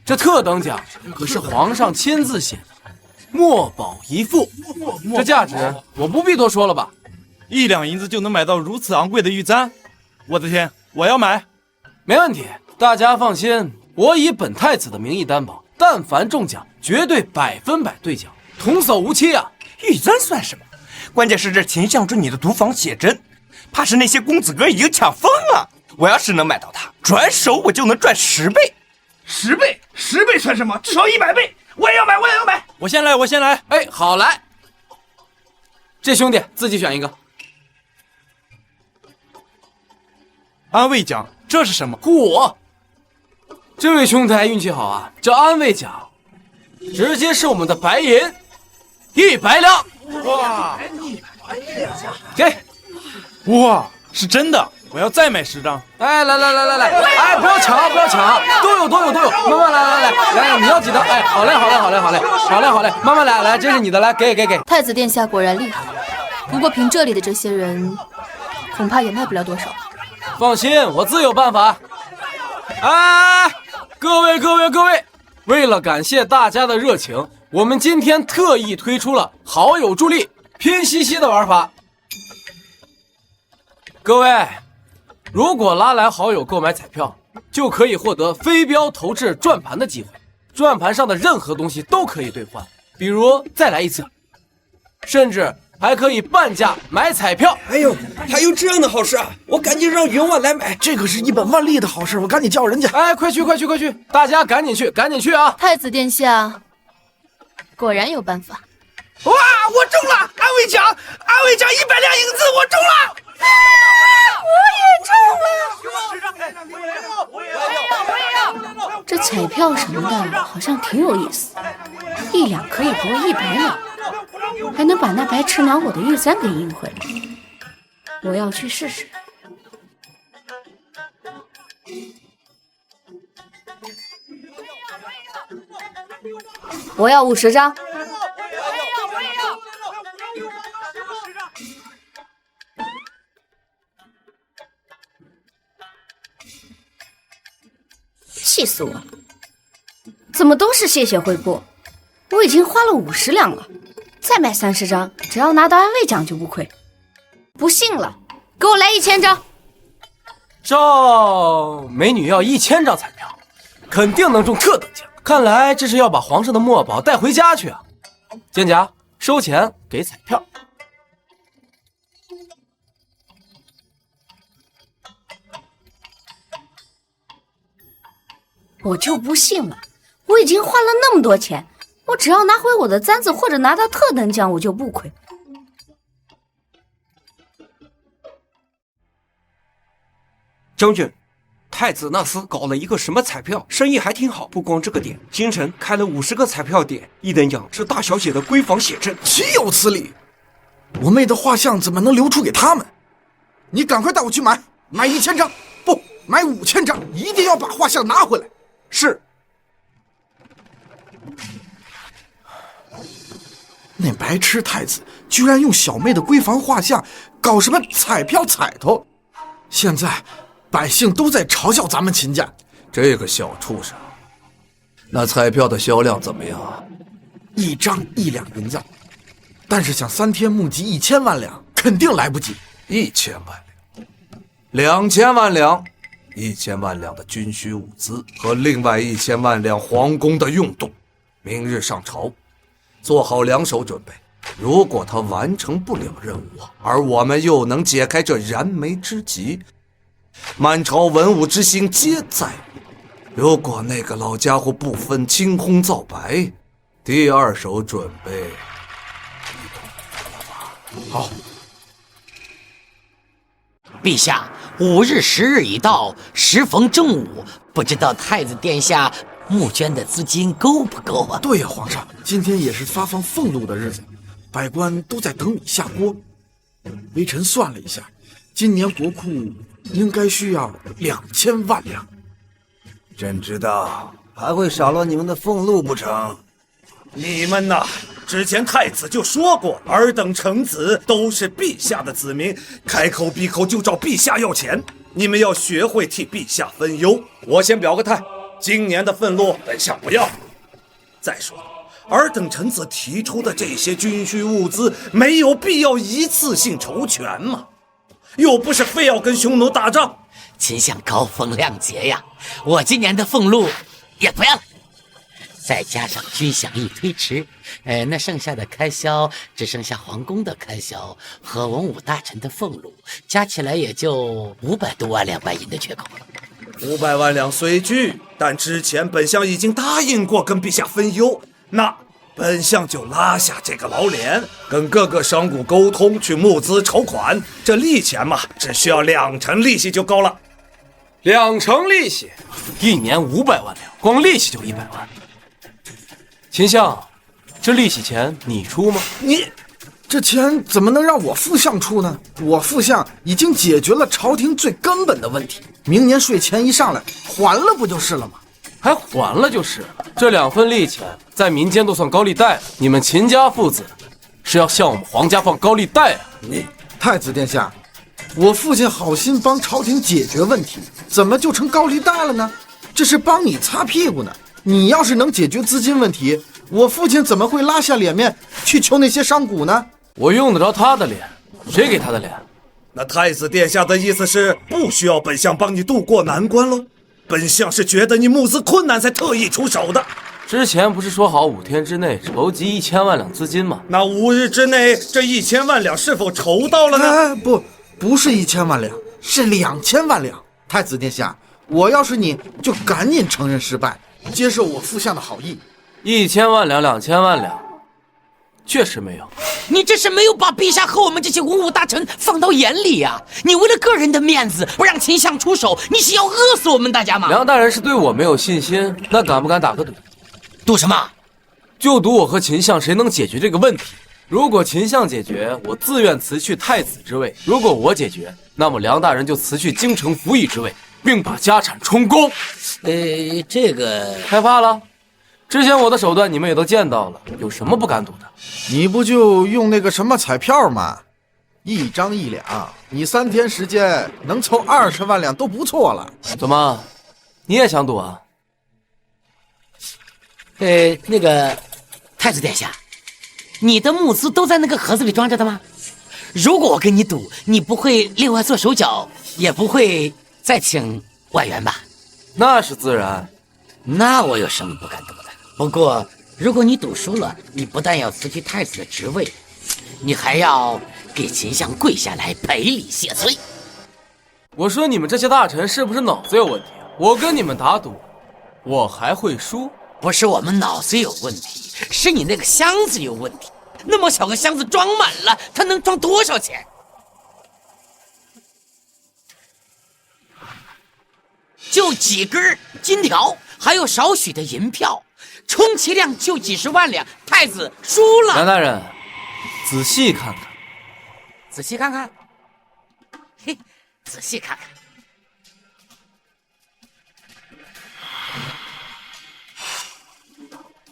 这特等奖可是皇上亲自写的墨宝1副，这价值我不必多说了吧？1两银子就能买到如此昂贵的玉簪，我的天，我要买！没问题，大家放心，我以本太子的名义担保，但凡中奖，绝对100%兑奖，童叟无欺啊！玉簪算什么？关键是这秦相之女的独房写真，怕是那些公子哥已经抢疯了。我要是能买到它，转手我就能赚10倍。10倍？10倍算什么？至少100倍！我也要买，我也要买！我先来！哎，好来，这兄弟自己选一个。安慰奖，这是什么？嚯！这位兄台运气好啊，这安慰奖直接是我们的白银100两。哇！给！哇，是真的！我要再买10张。哎，来！哎，不要抢，都有，慢慢来，你要几张？哎，好嘞，慢慢来，这是你的，来，给。太子殿下果然厉害，不过凭这里的这些人，恐怕也卖不了多少。放心，我自有办法。哎，各位，为了感谢大家的热情，我们今天特意推出了好友助力拼夕夕的玩法。各位，如果拉来好友购买彩票，就可以获得飞镖投掷转盘的机会，转盘上的任何东西都可以兑换，比如再来一次，甚至还可以半价买彩票。哎呦，还有这样的好事啊！我赶紧让云婉来买，这可是1本万利的好事，我赶紧叫人家。哎，快去！大家赶紧去啊！太子殿下果然有办法。哇，我中了！安慰奖100两银子，我中了！我也要！这彩票什么的，好像挺有意思。1两可以博100两，还能把那白痴拿我的玉簪给赢回来。我要去试试。我要50张。气死我了！怎么都是谢谢惠顾？我已经花了50两了，再买30张，只要拿到安慰奖就不亏。不信了，给我来1000张。赵美女要1000张彩票，肯定能中特等奖。看来这是要把皇上的墨宝带回家去啊！肩胛收钱给彩票。我就不信了，我已经花了那么多钱，我只要拿回我的簪子或者拿到特等奖，我就不亏。将军，太子那厮搞了一个什么彩票，生意还挺好。不光这个点，京城开了50个彩票点，1等奖是大小姐的闺房写真，岂有此理！我妹的画像怎么能流出给他们？你赶快带我去买1000张，不，买5000张，一定要把画像拿回来。是。那白痴太子居然用小妹的闺房画像搞什么彩票彩头，现在百姓都在嘲笑咱们秦家。这个小畜生，那彩票的销量怎么样啊？1张1两银子，但是想3天募集1000万两，肯定来不及。1000万两，2000万两，1000万两的军需物资和另外1000万两皇宫的用度，明日上朝，做好2手准备。如果他完成不了任务，而我们又能解开这燃眉之急，满朝文武之心皆在我。如果那个老家伙不分青红皂白，第2手准备，好。陛下，5日10日已到，时逢正午，不知道太子殿下募捐的资金够不够啊？对呀，皇上，今天也是发放俸禄的日子，百官都在等你下锅。微臣算了一下，今年国库应该需要2000万两。朕知道还会少了你们的俸禄不成？你们呐，之前太子就说过，尔等臣子都是陛下的子民，开口闭口就找陛下要钱。你们要学会替陛下分忧。我先表个态，今年的俸禄本相不要。再说了，尔等臣子提出的这些军需物资，没有必要一次性筹全嘛，又不是非要跟匈奴打仗。秦相高风亮节呀，我今年的俸禄也不要了。再加上军饷一推迟，那剩下的开销只剩下皇宫的开销和文武大臣的俸禄，加起来也就500多万两白银的缺口了。 500万两虽巨，但之前本相已经答应过跟陛下分忧，那本相就拉下这个老脸，跟各个商贾沟通，去募资筹款。这利钱嘛，只需要2成利息就够了。2成利息，1年500万两，光利息就100万。秦相，这利息钱你出吗？你这钱怎么能让我副相出呢？我副相已经解决了朝廷最根本的问题，明年税钱一上来，还了不就是了吗？还还了就是，这2份利钱在民间都算高利贷，你们秦家父子是要向我们皇家放高利贷啊！你太子殿下，我父亲好心帮朝廷解决问题，怎么就成高利贷了呢？这是帮你擦屁股呢。你要是能解决资金问题，我父亲怎么会拉下脸面去求那些商贾呢？我用得着他的脸？谁给他的脸？那太子殿下的意思是不需要本相帮你渡过难关喽？本相是觉得你募资困难才特意出手的。之前不是说好5天之内筹集1000万两资金吗？那5日之内这1000万两是否筹到了呢？不是1000万两，是2000万两。太子殿下，我要是你就赶紧承认失败，接受我副相的好意。1000万两、2000万两，确实没有。你这是没有把陛下和我们这些文武大臣放到眼里呀！你为了个人的面子不让秦相出手，你是要饿死我们大家吗？梁大人是对我没有信心，那敢不敢打个赌？赌什么？就赌我和秦相谁能解决这个问题。如果秦相解决，我自愿辞去太子之位；如果我解决，那么梁大人就辞去京城府尹之位，并把家产充公。这个害怕了？之前我的手段你们也都见到了，有什么不敢赌的？你不就用那个什么彩票吗？1张1两，你3天时间能凑20万两都不错了。怎么，你也想赌啊？那个太子殿下，你的募资都在那个盒子里装着的吗？如果我跟你赌，你不会另外做手脚，也不会再请外援吧？那是自然。那我有什么不敢赌的？不过，如果你赌输了，你不但要辞去太子的职位，你还要给秦相跪下来赔礼谢罪。我说你们这些大臣是不是脑子有问题啊？我跟你们打赌，我还会输？不是我们脑子有问题，是你那个箱子有问题。那么小个箱子装满了，它能装多少钱？就几根金条，还有少许的银票，充其量就几10万两。太子输了。梁大人，仔细看看，仔细看看，嘿，仔细看看。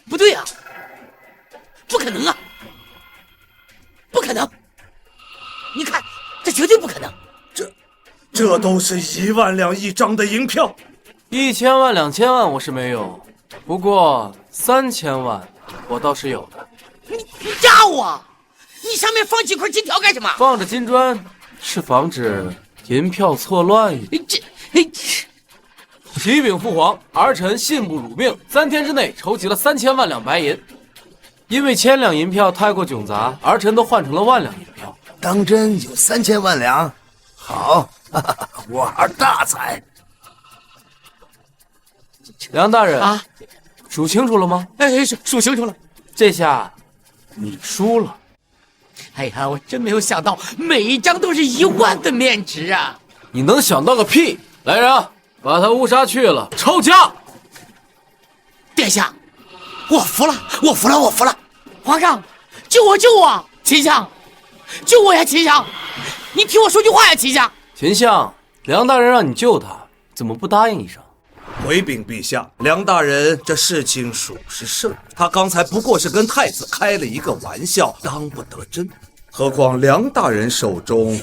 不对啊，不可能啊，不可能！你看，这绝对不可能。这都是1万两一张的银票，1000万、2000万我是没有，不过3000万我倒是有的。你炸我！你上面放几块金条干什么？放着金砖是防止银票错乱。启禀父皇，儿臣信不辱命，3天之内筹集了3000万两白银。因为1000两银票太过窘杂，儿臣都换成了1万两银票。当真有3000万两？好，我儿大财。梁大人啊，数清楚了吗？数清楚了。这下你输了。哎呀，我真没有想到，每一张都是1万的面值啊！你能想到个屁！来人啊，把他乌纱去了，抄家！殿下，我服了！皇上，救我！秦相，救我呀！秦相，你听我说句话呀！秦相，秦相，梁大人让你救他，怎么不答应一声？回禀陛下，梁大人这事情属实甚，他刚才不过是跟太子开了一个玩笑，当不得真。何况梁大人手中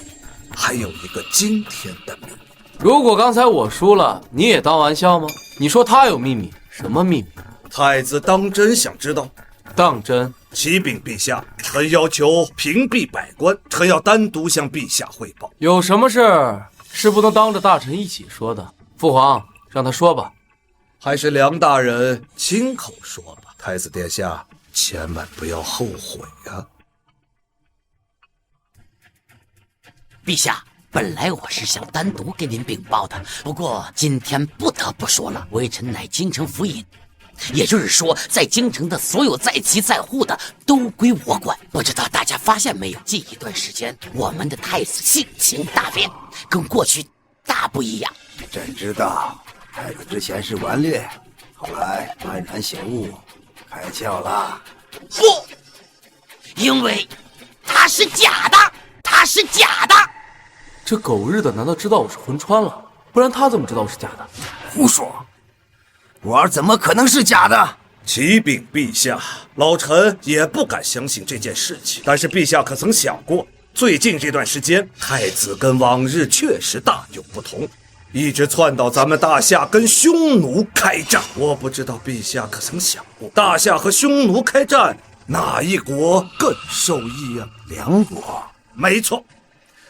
还有一个惊天的秘密。如果刚才我输了，你也当玩笑吗？你说他有秘密，什么秘密？太子当真想知道？当真。启禀陛下，臣要求屏蔽百官，臣要单独向陛下汇报。有什么事是不能当着大臣一起说的？父皇，让他说吧。还是梁大人亲口说吧。太子殿下，千万不要后悔啊！陛下，本来我是想单独给您禀报的，不过今天不得不说了，微臣乃京城府尹。也就是说，在京城的所有在籍在沪的都归我管。不知道大家发现没有，近一段时间我们的太子性情大变，跟过去大不一样。朕知道，太子之前是顽劣，后来幡然醒悟，开窍了。不，因为他是假的，这狗日的难道知道我是魂穿了？不然他怎么知道我是假的？胡说！我儿怎么可能是假的？启禀陛下，老臣也不敢相信这件事情。但是陛下可曾想过，最近这段时间，太子跟往日确实大有不同，一直窜到咱们大夏跟匈奴开战。我不知道陛下可曾想过，大夏和匈奴开战，哪一国更受益啊？梁国。没错，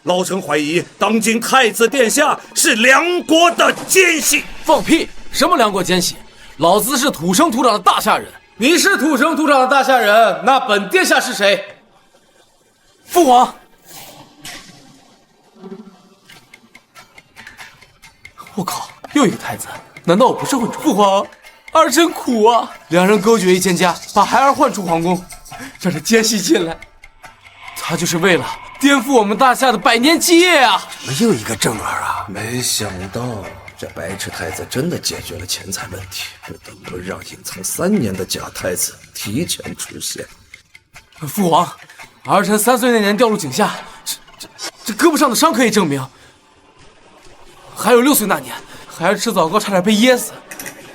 老臣怀疑当今太子殿下是梁国的奸细。放屁！什么梁国奸细？老子是土生土长的大夏人。你是土生土长的大夏人，那本殿下是谁？父皇。我靠，又一个太子，难道我不是混出？父皇，儿臣苦啊！两人勾结一奸家，把孩儿唤出皇宫，让这奸细进来，他就是为了颠覆我们大夏的100年基业啊！怎么又一个正儿啊？没想到这白痴太子真的解决了钱财问题，不得不让隐藏3年的假太子提前出现。父皇，儿臣3岁那年掉入井下，这胳膊上的伤可以证明。还有6岁那年，孩儿吃枣糕差点被噎死，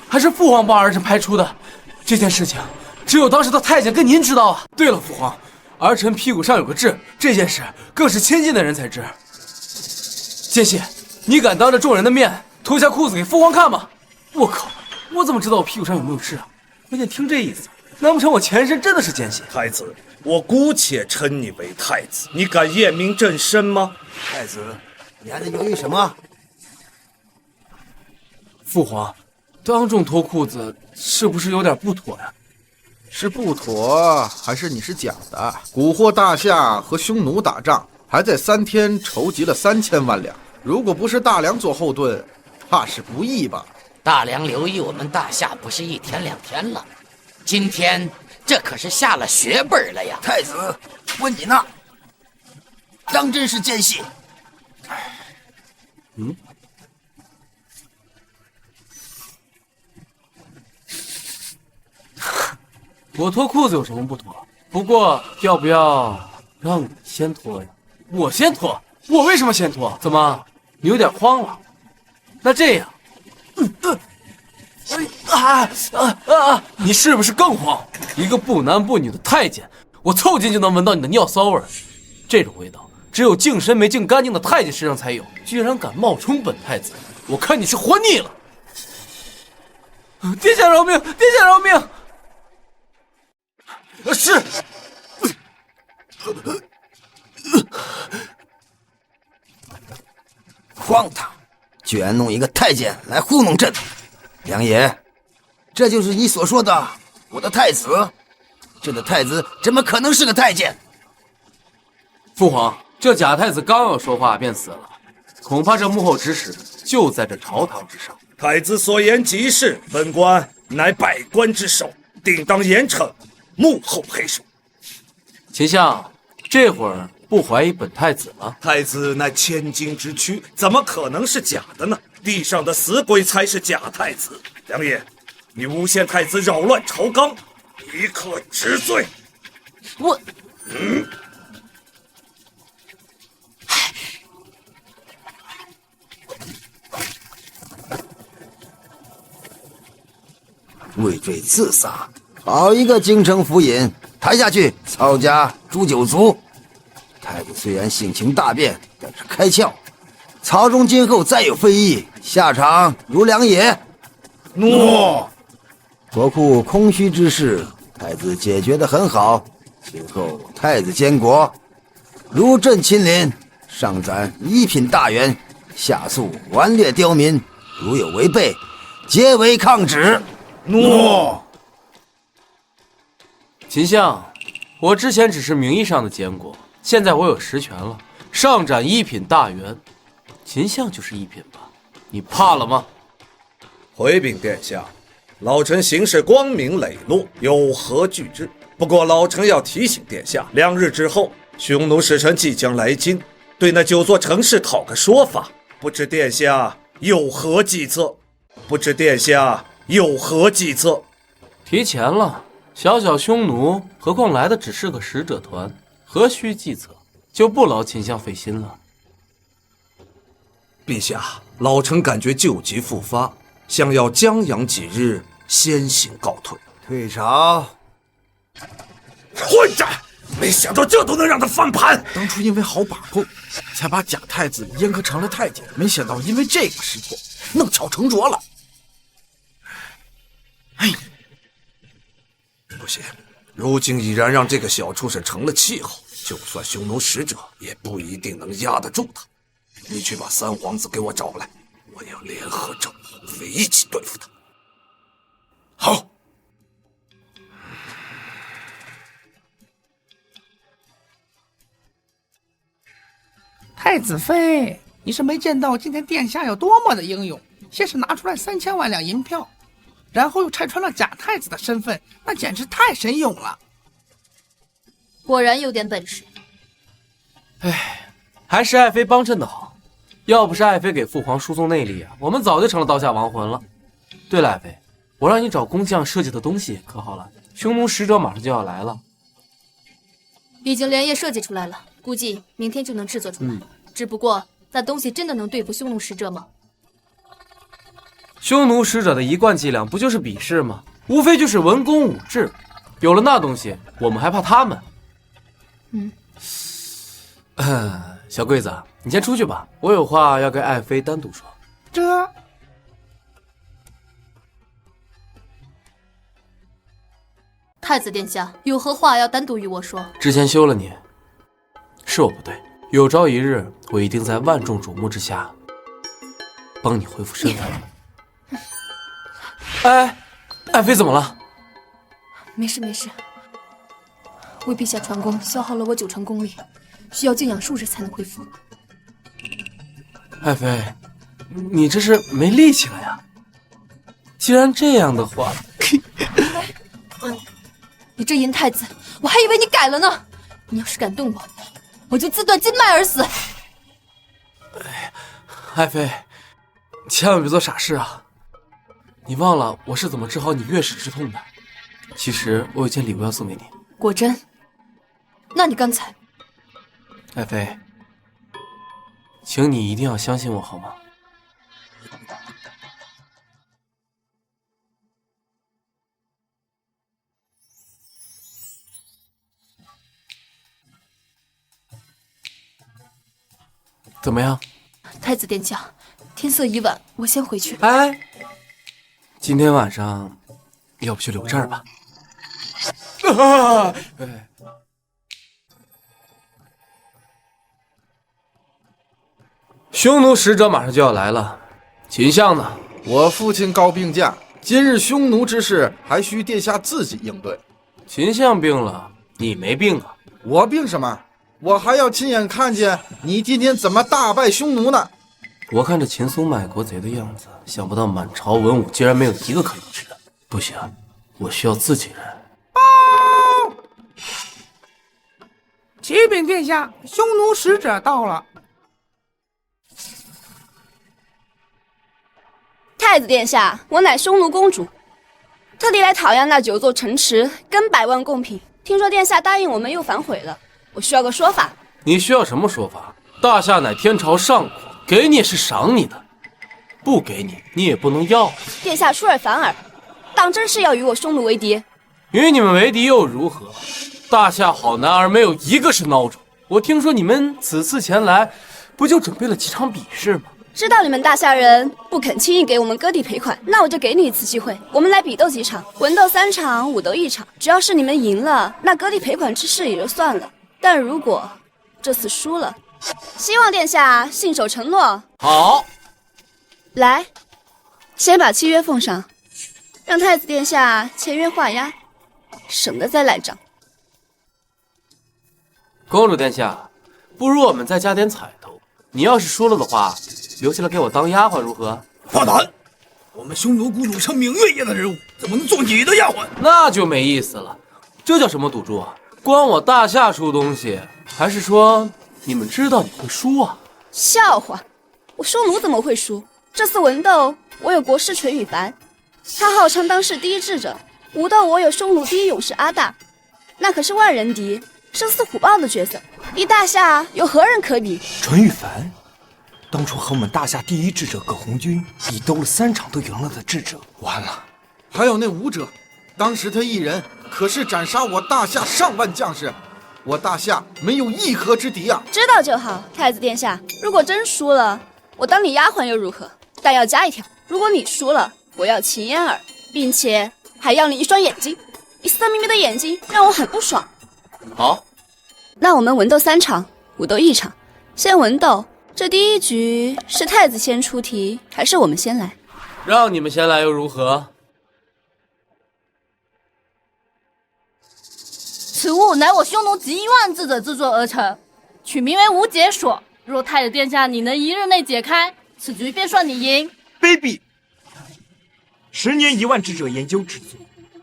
还是父皇帮儿臣排除的。这件事情只有当时的太监跟您知道啊。对了，父皇，儿臣屁股上有个痣，这件事更是亲近的人才知。奸细，你敢当着众人的面脱下裤子给父皇看吗？我靠，我怎么知道我屁股上有没有痣啊？关键听这意思，难不成我前身真的是奸细？太子，我姑且称你为太子，你敢验明正身吗？太子，你还在犹豫什么？父皇，当众脱裤子是不是有点不妥呀？是不妥，还是你是假的？蛊惑大夏和匈奴打仗，还在3天筹集了3000万两。如果不是大梁做后盾，怕是不易吧？大梁留意我们大夏不是1天2天了，今天这可是下了血本了呀！太子，问你呢，当真是奸细？我脱裤子有什么不妥？不过要不要让你先脱呀？我先脱？我为什么先脱？怎么，你有点慌了？那这样，你是不是更慌？一个不男不女的太监，我凑近就能闻到你的尿骚味，这种味道只有净身没净干净的太监身上才有，居然敢冒充本太子，我看你是活腻了。殿下饶命！殿下饶命！是。荒唐，居然弄一个太监来糊弄朕！梁爷，这就是你所说的我的太子？这个太子怎么可能是个太监？父皇，这假太子刚要说话便死了，恐怕这幕后指使就在这朝堂之上。太子所言极是，本官乃百官之首，定当严惩幕后黑手。秦相，这会儿不怀疑本太子了？太子乃千金之躯，怎么可能是假的呢？地上的死鬼才是假太子。梁爷，你诬陷太子扰乱朝纲，一刻治罪。我，畏罪自杀，好一个京城府尹！抬下去，曹家诛九族。太子虽然性情大变，但是开窍。朝中今后再有非议，下场如梁爷。诺。国库空虚之事，太子解决得很好。今后太子监国，如朕亲临，上斩一品大员，下诉顽劣刁民，如有违背，皆为抗旨。诺。秦相，我之前只是名义上的监国，现在我有实权了，上斩一品大员，秦相就是一品吧？你怕了吗？回禀殿下，老臣行事光明磊落，有何惧之？不过老臣要提醒殿下，2日之后，匈奴使臣即将来京，对那9座城市讨个说法，不知殿下有何计策？提前了，小小匈奴，何况来的只是个使者团，何须计策？就不劳秦相费心了。陛下，老臣感觉旧疾复发，想要将养几日，先行告退。退朝。混账！没想到这都能让他翻盘。当初因为好把控，才把假太子阉割成了太监，没想到因为这个失措，弄巧成拙了。哎，不行，如今已然让这个小畜生成了气候，就算匈奴使者也不一定能压得住他。你去把3皇子给我找来，我要联合郑红飞一起对付他。好。太子妃，你是没见到今天殿下有多么的英勇，先是拿出来3000万两银票，然后又拆穿了假太子的身份，那简直太神勇了。果然有点本事。唉，还是爱妃帮衬的好，要不是爱妃给父皇输送内力啊，我们早就成了刀下亡魂了。对了，爱妃，我让你找工匠设计的东西可好了？匈奴使者马上就要来了，已经连夜设计出来了，估计明天就能制作出来。只不过那东西真的能对付匈奴使者吗？匈奴使者的一贯伎俩不就是比试吗？无非就是文攻武治，有了那东西，我们还怕他们？小桂子，你先出去吧，我有话要跟爱妃单独说。这太子殿下有何话要单独与我说？之前休了你，是我不对，有朝一日我一定在万众瞩目之下帮你恢复身份。哎，爱妃怎么了？没事没事，为陛下传功消耗了我9成功力，需要静养数日才能恢复。爱妃，你这是没力气了呀？既然这样的话，你这淫太子，我还以为你改了呢！你要是敢动我，我就自断筋脉而死！爱妃，千万别做傻事啊！你忘了我是怎么治好你月食之痛的？其实我有件礼物要送给你。果真？那你刚才……爱妃，请你一定要相信我好吗？怎么样？太子殿下，天色已晚，我先回去。哎，今天晚上要不就留这儿吧。匈奴使者马上就要来了，秦相呢？我父亲告病假，今日匈奴之事还需殿下自己应对。秦相病了，你没病啊？我病什么？我还要亲眼看见你今天怎么大败匈奴呢。我看着秦松卖国贼的样子，想不到满朝文武竟然没有一个可以治的。不行，我需要自己人。启禀殿下，匈奴使者到了。太子殿下，我乃匈奴公主，特地来讨要那9座城池跟100万贡品。听说殿下答应我们又反悔了，我需要个说法。你需要什么说法？大夏乃天朝上国，给你也是赏你的，不给你，你也不能要。殿下出尔反尔，当真是要与我匈奴为敌？与你们为敌又如何？大夏好男儿没有一个是孬种。我听说你们此次前来，不就准备了几场比试吗？知道你们大夏人不肯轻易给我们割地赔款，那我就给你一次机会，我们来比斗几场，文斗3场，武斗1场。只要是你们赢了，那割地赔款之事也就算了。但如果这次输了，希望殿下信守承诺。好，来，先把契约奉上，让太子殿下签约画押，省得再赖账。公主殿下，不如我们再加点彩头。你要是输了的话，留下来给我当丫鬟如何？大胆！我们匈奴公主是明月夜的人物，怎么能做你的丫鬟？那就没意思了。这叫什么赌注啊？光我大夏出东西，还是说你们知道你会输啊？笑话！我匈奴怎么会输？这次文斗我有国师淳于凡，他号称当世第一智者；武斗我有匈奴第一勇士阿大，那可是万人敌，生死虎豹的角色，与大夏有何人可比？淳于凡，当初和我们大夏第一智者葛红军以斗了3场都赢了的智者，完了。还有那武者，当时他一人可是斩杀我大夏上万将士，我大夏没有一合之敌啊！知道就好，太子殿下，如果真输了，我当你丫鬟又如何？但要加一条，如果你输了，我要秦嫣儿，并且还要你一双眼睛，你色眯眯的眼睛让我很不爽。好，那我们文斗3场，武斗1场，先文斗。这第一局是太子先出题，还是我们先来？让你们先来又如何？此物乃我匈奴集1万智者制作而成，取名为无解锁。若太子殿下你能1日内解开，此局便算你赢。卑鄙！10年1万智者研究制作，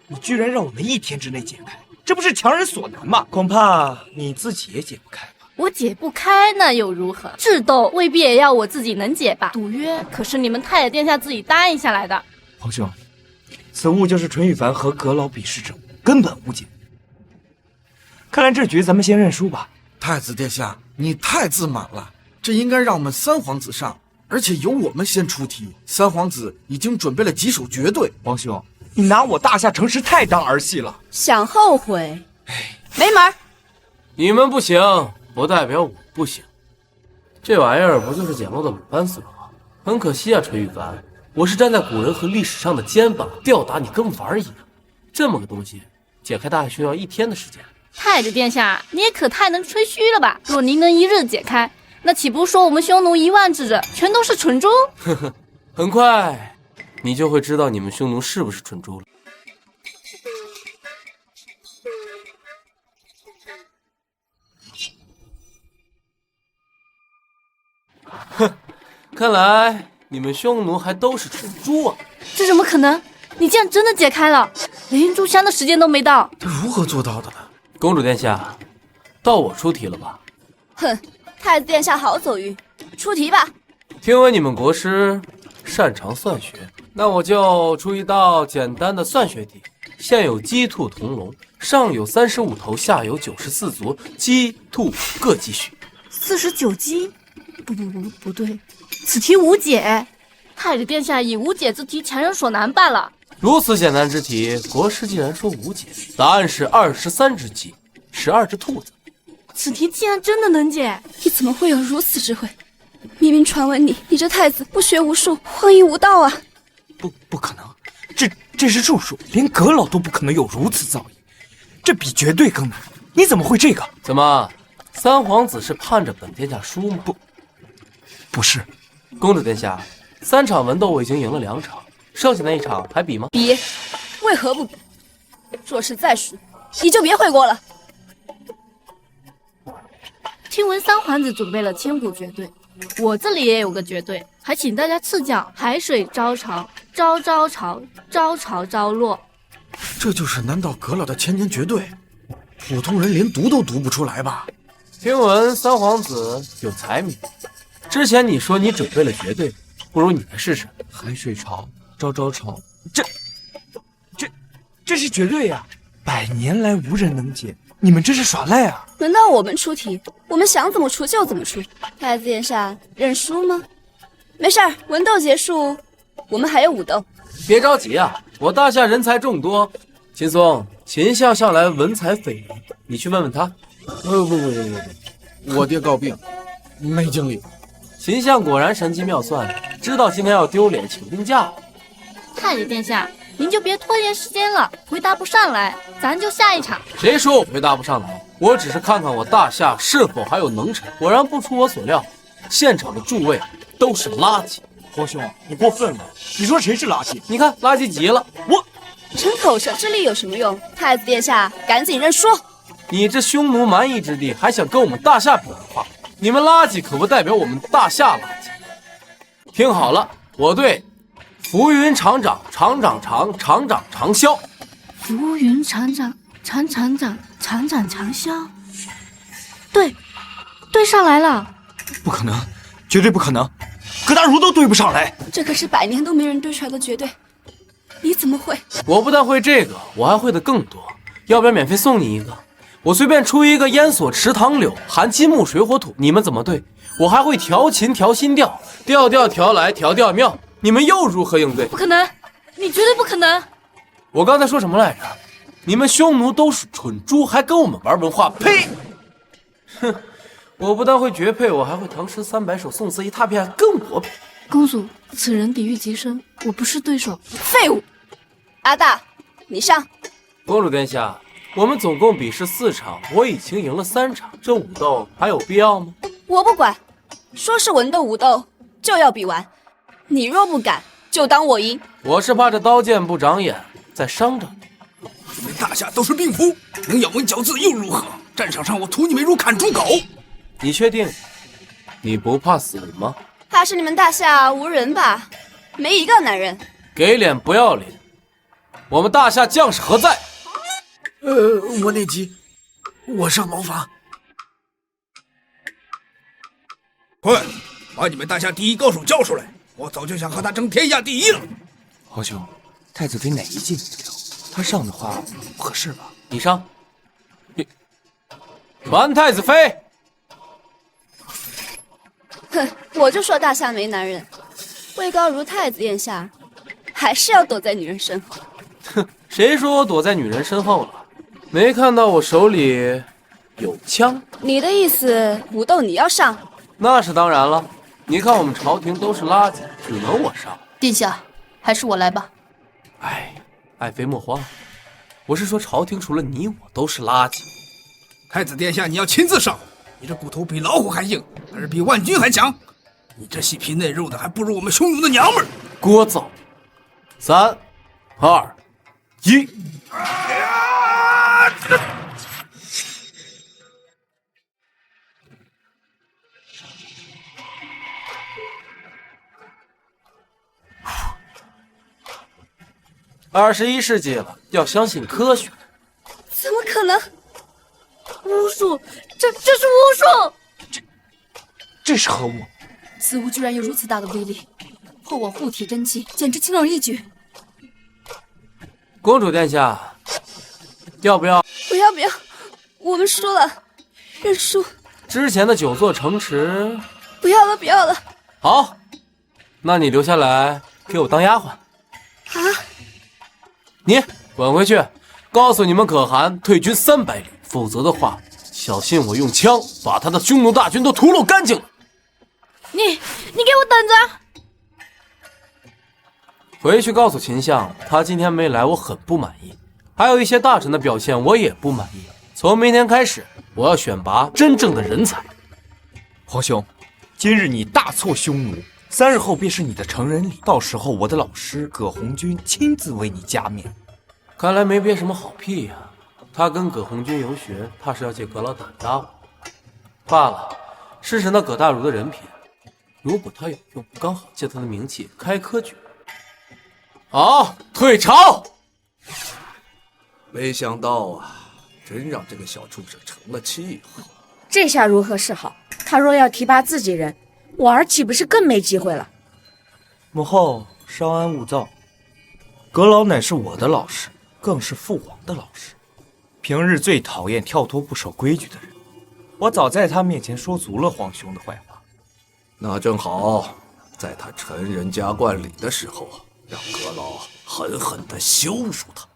你居然让我们1天之内解开，这不是强人所难吗？恐怕你自己也解不开。我解不开那又如何？智斗未必也要我自己能解吧？赌约可是你们太子殿下自己答应下来的。皇兄，此物就是淳于凡和阁老比试者，根本无解。看来这局咱们先认输吧。太子殿下，你太自满了，这应该让我们3皇子上，而且由我们先出题。3皇子已经准备了几手绝对。皇兄，你拿我大夏城池太当儿戏了，想后悔，没门儿。你们不行，不代表我不行。这玩意儿不就是简陋的鲁班死了吗？很可惜啊，淳于凡，我是站在古人和历史上的肩膀吊打你跟玩儿一样。这么个东西，解开大概需要1天的时间。太子殿下，你也可太能吹嘘了吧？若您能1日解开，那岂不说我们匈奴1万智者全都是蠢猪？呵呵，很快你就会知道你们匈奴是不是蠢猪了。哼，看来你们匈奴还都是蠢猪啊！这怎么可能？你竟然真的解开了，连炷香的时间都没到，他如何做到的呢？公主殿下，到我出题了吧？哼，太子殿下好走运，出题吧。听闻你们国师擅长算学，那我就出一道简单的算学题。现有鸡、兔、同龙，上有35头，下有94足，鸡、兔各几许？49鸡？不对，此题无解。太子殿下以无解之题强人所难罢了。如此简单之题，国师既然说无解，答案是23只鸡，12只兔子。此题竟然真的能解，你怎么会有如此智慧？明明传闻你这太子不学无术，荒淫无道啊！不可能，这是术数，连阁老都不可能有如此造诣，这比绝对更难。你怎么会这个？怎么，三皇子是盼着本殿下输吗？不是，公主殿下，3场文斗我已经赢了2场，剩下那1场还比吗？比，为何不比？若是再输，你就别回国了。听闻三皇子准备了千古绝对，我这里也有个绝对，还请大家赐教：海水招潮，朝朝潮，朝潮朝落。这就是难倒阁老的千年绝对，普通人连读都读不出来吧？听闻三皇子有才名，之前你说你准备了绝对，不如你来试试。海水潮，朝朝潮，这是绝对呀！100年来无人能解，你们这是耍赖啊！轮到我们出题，我们想怎么出就怎么出。太子殿下认输吗？没事儿，文斗结束，我们还有武斗。别着急啊，我大夏人才众多。秦松，秦相向来文采斐然，你去问问他。不，我爹告病，没精力。秦相果然神机妙算，知道今天要丢脸，请病假。太子殿下，您就别拖延时间了，回答不上来，咱就下一场。谁说我回答不上来？我只是看看我大夏是否还有能臣。果然不出我所料，现场的诸位都是垃圾。皇兄，你过分了！你说谁是垃圾？你看垃圾急了，我逞口舌之力有什么用？太子殿下，赶紧认输！你这匈奴蛮夷之地，还想跟我们大夏比文化？你们垃圾可不代表我们大夏垃圾。听好了，我对浮云长长，长长长，长长长啸。浮云长长，长长长，长长长啸。对上来了。不可能，绝对不可能！葛大儒都对不上来，这可是100年都没人对出来的绝对，你怎么会？我不但会这个，我还会的更多。要不要免费送你一个？我随便出一个烟锁池塘柳，含金木水火土，你们怎么对？我还会调琴调心调，调调调来调调妙，你们又如何应对？不可能，你绝对不可能！我刚才说什么来着？你们匈奴都是蠢猪，还跟我们玩文化？呸！哼！我不但会绝配，我还会唐诗300首，宋词一大片，跟我比。公主，此人底蕴极深，我不是对手。废物！阿大，你上。公主殿下，我们总共比试4场，我已经赢了3场，这武斗还有必要吗？我不管，说是文斗武斗就要比完，你若不敢，就当我赢。我是怕这刀剑不长眼，再伤着你。你们大夏都是病夫，能咬文嚼字又如何？战场上我屠你们如砍猪狗。你确定你不怕死吗？怕是你们大夏无人吧？没一个男人。给脸不要脸！我们大夏将士何在？我内急，我上茅房。快，把你们大夏第一高手叫出来！我早就想和他争天下第一了。皇兄，太子妃哪一计你不了？他上的话不合适吧？你上。传太子妃。哼，我就说大夏没男人，位高如太子殿下，还是要躲在女人身后。哼，谁说我躲在女人身后了？没看到我手里有枪？你的意思，武斗你要上？那是当然了。你看我们朝廷都是垃圾，只能我上。殿下，还是我来吧。哎，爱妃莫慌，我是说朝廷除了你我都是垃圾。太子殿下，你要亲自上。你这骨头比老虎还硬，但是比万军还强。你这细皮嫩肉的，还不如我们匈奴的娘们儿。聒噪！3、2、1。21世纪了，要相信科学。怎么可能？巫术，这是巫术！这是何物？此物居然有如此大的威力，破我护体真气，简直轻而易举。公主殿下，要不要？不要，我们输了，认输。之前的9座城池，不要了。好，那你留下来给我当丫鬟。啊！你滚回去，告诉你们可汗退军300里，否则的话，小心我用枪把他的匈奴大军都屠戮干净了。你给我等着！回去告诉秦相，他今天没来，我很不满意。还有一些大臣的表现，我也不满意。从明天开始，我要选拔真正的人才。皇兄，今日你大挫匈奴，3日后便是你的成人礼，到时候我的老师葛红军亲自为你加冕。看来没憋什么好屁呀！他跟葛红军游学，怕是要借葛老打压我。罢了，试试那葛大儒的人品，如果他有用，刚好借他的名气开科举。好，退朝！没想到啊，真让这个小畜生成了气候。这下如何是好？他若要提拔自己人，我儿岂不是更没机会了？母后稍安勿躁，葛老乃是我的老师，更是父皇的老师。平日最讨厌跳脱不守规矩的人，我早在他面前说足了皇兄的坏话。那正好，在他成人加冠礼的时候，让葛老狠狠地羞辱他。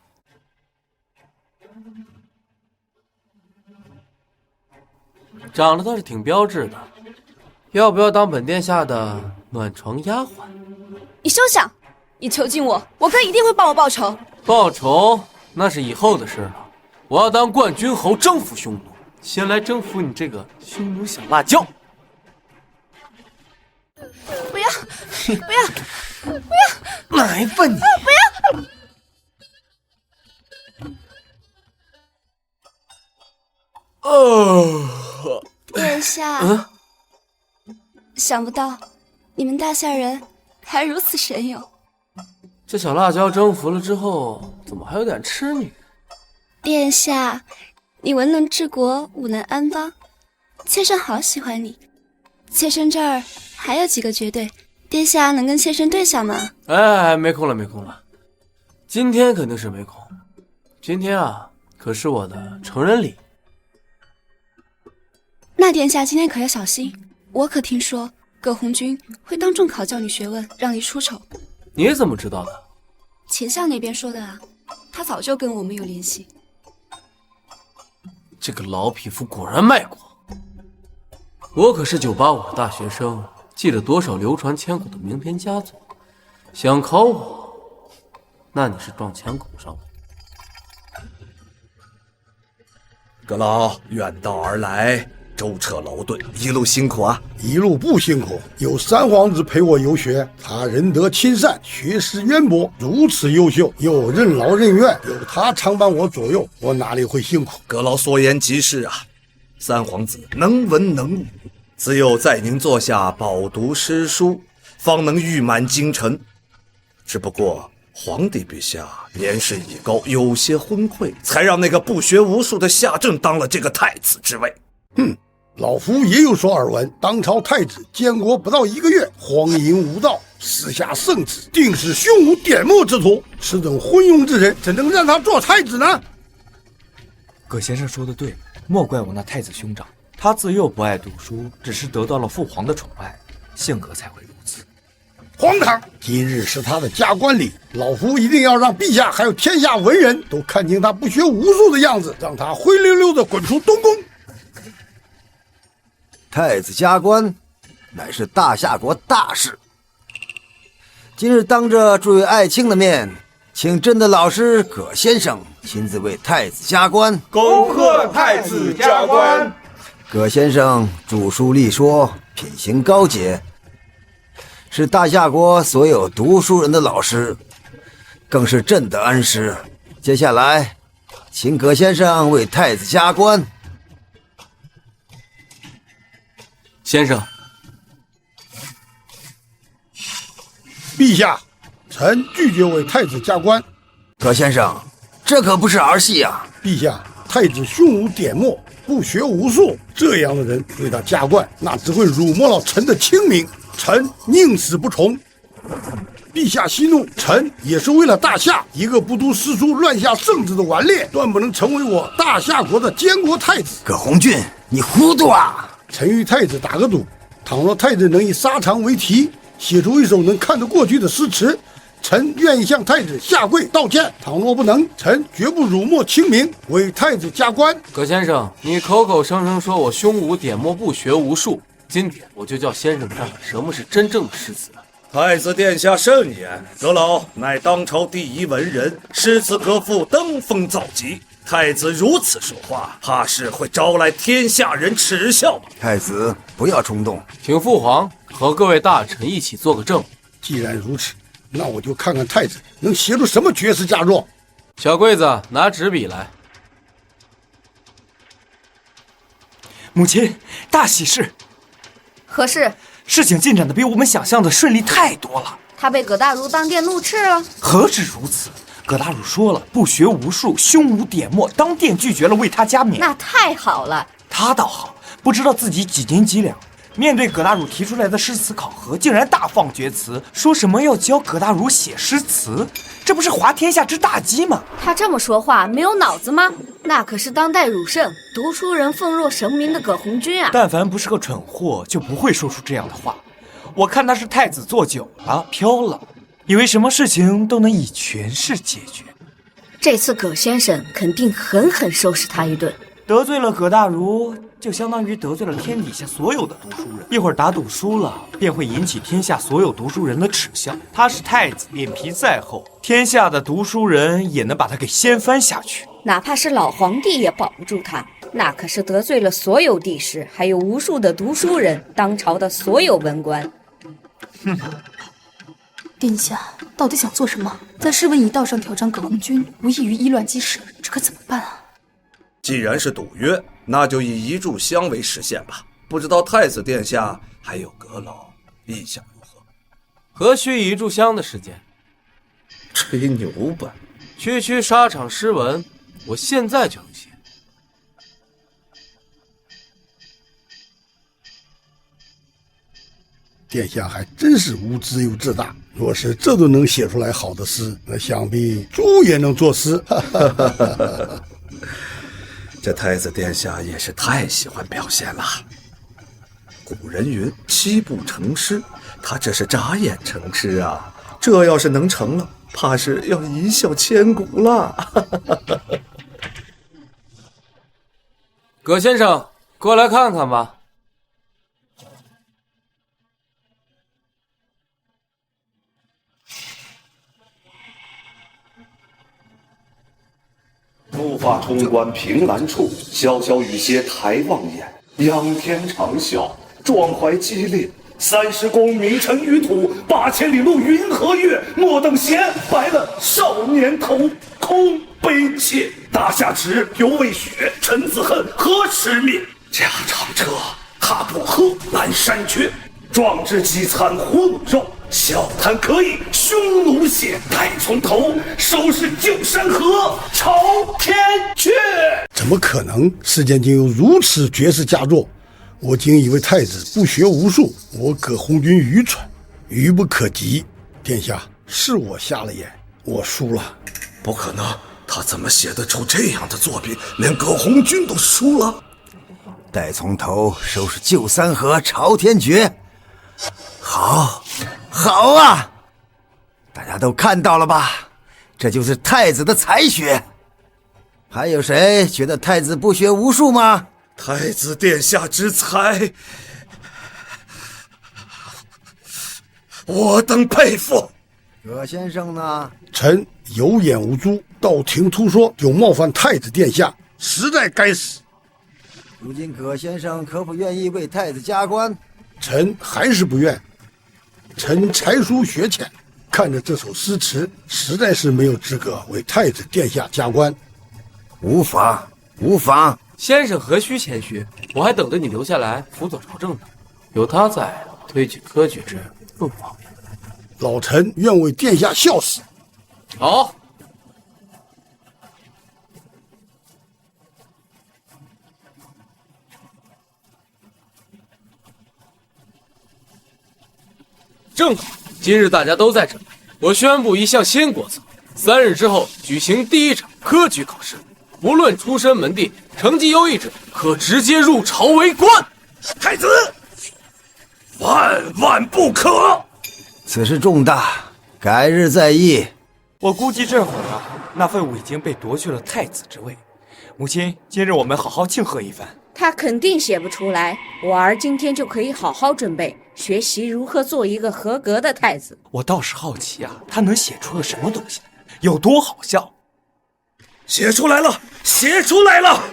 长得倒是挺标致的，要不要当本殿下的暖床丫鬟？你休想！你囚禁我，我哥一定会帮我报仇。报仇那是以后的事了。我要当冠军侯，征服匈奴。先来征服你这个匈奴小辣椒！不要！不要！不要！来吧你！不要！殿下，想不到你们大夏人还如此神勇。这小辣椒征服了之后，怎么还有点痴女？殿下，你文能治国，武能安邦，妾身好喜欢你。妾身这儿还有几个绝对，殿下能跟妾身对下吗？哎，没空了，没空了。今天肯定是没空。今天啊，可是我的成人礼。那殿下今天可要小心，我可听说葛红军会当众考教你学问，让你出丑。你怎么知道的？秦相那边说的啊，他早就跟我们有联系。这个老匹夫果然卖国。我可是985的大学生，记了多少流传千古的名篇佳作。想考我，那你是撞墙拱上了。葛老远道而来，舟车劳顿，一路辛苦啊！一路不辛苦，有三皇子陪我游学，他仁德亲善，学识渊博，如此优秀，又任劳任怨，有他常伴我左右，我哪里会辛苦？葛老所言极是啊！三皇子能文能武，只有在您座下饱读诗书，方能誉满京城。只不过皇帝陛下年事已高，有些昏聩，才让那个不学无术的夏正当了这个太子之位。老夫也有所耳闻，当朝太子监国不到1个月，荒淫无道，私下圣旨，定是胸无点墨之徒。此等昏庸之人，怎能让他做太子呢？葛先生说的对，莫怪我那太子兄长，他自幼不爱读书，只是得到了父皇的宠爱，性格才会如此。荒唐！今日是他的加冠礼，老夫一定要让陛下还有天下文人都看清他不学无术的样子，让他灰溜溜的滚出东宫。太子加冠，乃是大夏国大事。今日当着诸位爱卿的面，请朕的老师葛先生亲自为太子加冠。恭贺太子加冠！葛先生著书立说，品行高洁，是大夏国所有读书人的老师，更是朕的恩师。接下来，请葛先生为太子加冠。先生，陛下，臣拒绝为太子加冠。葛先生，这可不是儿戏啊！陛下，太子胸无点墨，不学无术，这样的人为他加冠，那只会辱没了臣的清明，臣宁死不从。陛下息怒，臣也是为了大夏，一个不读诗书、乱下圣旨的顽劣，断不能成为我大夏国的监国太子。葛红俊，你糊涂啊！臣与太子打个赌，倘若太子能以沙场为题，写出一首能看得过去的诗词，臣愿意向太子下跪道歉；倘若不能，臣绝不辱没清明，为太子加冠。葛先生，你口口声声说我胸无点墨，不学无术，今天我就叫先生看看什么是真正的诗词。太子殿下慎言，阁老乃当朝第一文人，诗词歌赋登峰造极。太子如此说话，怕是会招来天下人耻笑吧？太子不要冲动，请父皇和各位大臣一起做个证。既然如此，那我就看看太子能写出什么绝世佳作。小桂子，拿纸笔来。母亲，大喜事！何事？事情进展的比我们想象的顺利太多了。他被葛大儒当殿怒斥了？何止如此，葛大儒说了，不学无术，胸无点墨，当殿拒绝了为他加冕。那太好了。他倒好，不知道自己几斤几两。面对葛大儒提出来的诗词考核，竟然大放厥词，说什么要教葛大儒写诗词，这不是滑天下之大稽吗？他这么说话没有脑子吗？那可是当代儒圣、读书人奉若神明的葛红军啊！但凡不是个蠢货，就不会说出这样的话。我看他是太子坐久了，飘了，以为什么事情都能以权势解决。这次葛先生肯定狠狠收拾他一顿。得罪了葛大儒，就相当于得罪了天底下所有的读书人。一会儿打赌输了，便会引起天下所有读书人的耻笑。他是太子，脸皮再厚，天下的读书人也能把他给掀翻下去。哪怕是老皇帝也保不住他，那可是得罪了所有帝室，还有无数的读书人，当朝的所有文官。哼，殿下到底想做什么？在诗文一道上挑战葛红军，无异于以卵击石，这可怎么办啊？既然是赌约，那就以一炷香为实现吧。不知道太子殿下还有阁老意向如何？何须一炷香的时间？吹牛吧！区沙场诗文，我现在就能写。殿下还真是无知又自大。若是这都能写出来好的诗，那想必猪也能作诗。这太子殿下也是太喜欢表现了。古人云七步成诗，他这是眨眼成诗啊！这要是能成了，怕是要一笑千古了。葛先生，过来看看吧。怒发冲冠凭栏处，潇潇雨歇台望眼。仰天长啸，壮怀激烈。30功名尘与土，8000里路云和月。莫等闲，白了少年头。空悲切，大夏时犹未雪，臣子恨何时灭？驾长车，踏过河南山缺。壮志饥餐胡虏肉，笑谈可以匈奴血。待从头，收拾旧山河，朝天阙。怎么可能？世间竟有如此绝世佳作！我竟以为太子不学无术，我葛红军愚蠢，愚不可及。殿下，是我瞎了眼，我输了。不可能，他怎么写得出这样的作品？连葛红军都输了。待从头，收拾旧山河，朝天阙。好，好啊！大家都看到了吧？这就是太子的才学。还有谁觉得太子不学无术吗？太子殿下之才，我等佩服。葛先生呢？臣有眼无珠，道听途说就冒犯太子殿下，实在该死。如今葛先生可不愿意为太子加官？臣还是不愿。臣才疏学浅，看着这首诗词，实在是没有资格为太子殿下加官。无妨，无妨。先生何须谦虚，我还等着你留下来辅佐朝政呢。有他在，推举科举制更方便。老臣愿为殿下效死。好。正好，今日大家都在这里，我宣布一项新国策：3日之后举行第1场科举考试，不论出身门第，成绩优异者可直接入朝为官。太子，万万不可！此事重大，改日再议。我估计这会儿啊，那废物已经被夺去了太子之位。母亲，今日我们好好庆贺一番。他肯定写不出来。我儿今天就可以好好准备，学习如何做一个合格的太子。我倒是好奇啊，他能写出个什么东西，有多好笑？写出来了，写出来了！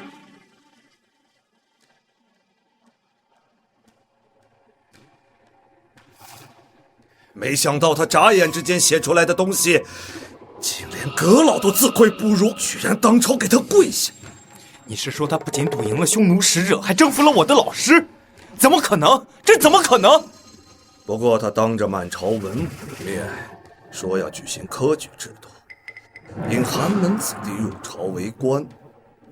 没想到他眨眼之间写出来的东西，竟连阁老都自愧不如，居然当朝给他跪下。你是说他不仅赌赢了匈奴使者，还征服了我的老师？怎么可能？这怎么可能？不过他当着满朝文武面说要举行科举制度，引寒门子弟入朝为官。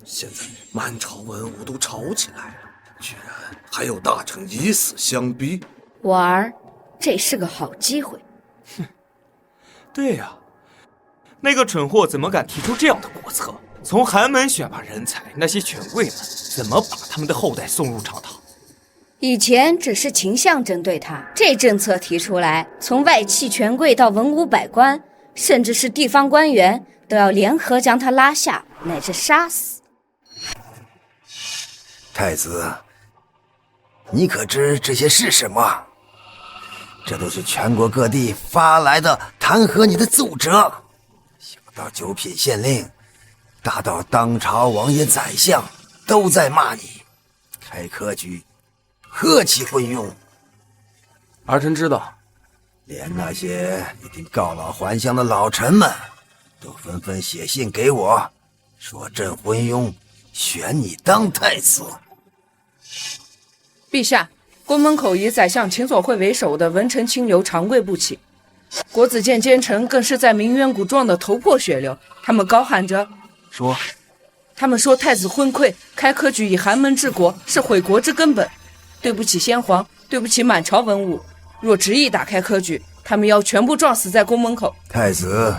现在满朝文武都吵起来了，居然还有大臣以死相逼。我儿，这是个好机会。哼，对呀，那个蠢货怎么敢提出这样的国策？从寒门选拔人才，那些权贵们怎么把他们的后代送入朝堂？以前只是秦相针对他，这政策提出来，从外戚权贵到文武百官，甚至是地方官员，都要联合将他拉下，乃至杀死。太子，你可知这些是什么？这都是全国各地发来的弹劾你的奏折，小到九品县令，大到当朝王爷宰相，都在骂你开科举何其昏庸。儿臣知道。连那些已经告老还乡的老臣们都纷纷写信给我，说朕昏庸，选你当太子。陛下，宫门口以宰相秦所会为首的文臣清流长跪不起，国子监奸臣更是在鸣冤谷撞得头破血流。他们高喊着说，他们说太子昏聩，开科举以寒门治国是毁国之根本。对不起先皇，对不起满朝文武，若执意打开科举，他们要全部撞死在宫门口。太子，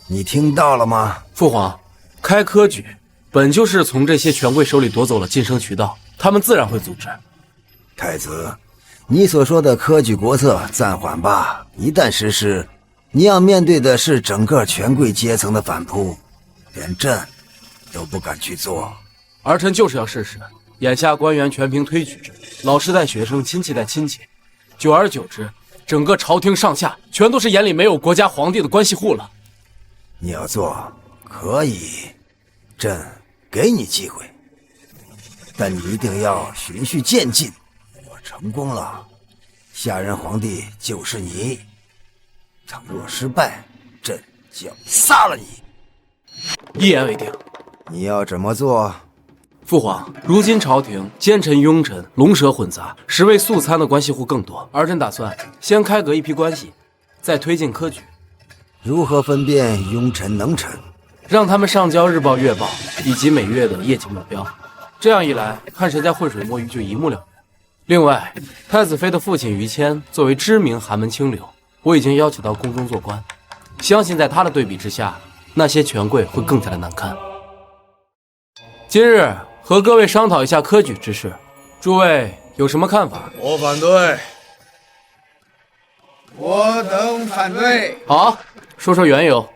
你听到了吗？父皇，开科举本就是从这些权贵手里夺走了晋升渠道，他们自然会阻止。太子，你所说的科举国策暂缓吧，一旦实施，你要面对的是整个权贵阶层的反扑，连朕都不敢去做。儿臣就是要试试。眼下官员全凭推举制，老师带学生，亲戚带亲戚，久而久之，整个朝廷上下全都是眼里没有国家皇帝的关系户了。你要做可以，朕给你机会，但你一定要循序渐进。我成功了，下任皇帝就是你；倘若失败，朕就要杀了你。一言为定。你要怎么做？父皇，如今朝廷奸臣、庸臣、龙蛇混杂，实为素参的关系户更多。儿臣打算先开革一批关系，再推进科举。如何分辨庸臣能臣？让他们上交日报、月报以及每月的业绩目标，这样一来，看谁在浑水摸鱼就一目了然。另外，太子妃的父亲于谦作为知名寒门清流，我已经邀请到宫中做官，相信在他的对比之下，那些权贵会更加的难堪。今日和各位商讨一下科举之事，诸位有什么看法？我反对。我等反对。好，说说缘由。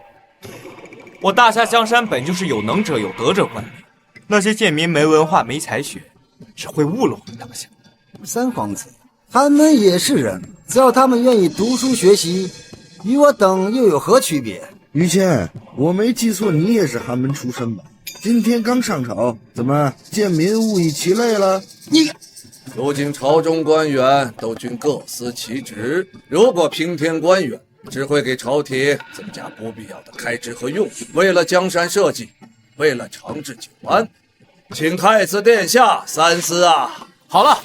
我大夏江山本就是有能者有德者管理，那些贱民没文化没才学，只会误了我们大夏。三皇子，寒门也是人，只要他们愿意读书学习，与我等又有何区别？于谦，我没记错，你也是寒门出身吧？今天刚上朝，怎么贱民误以其类了？你，如今朝中官员都均各司其职，如果平添官员，只会给朝廷增加不必要的开支和用费。为了江山社稷，为了长治久安，请太子殿下三思啊！好了，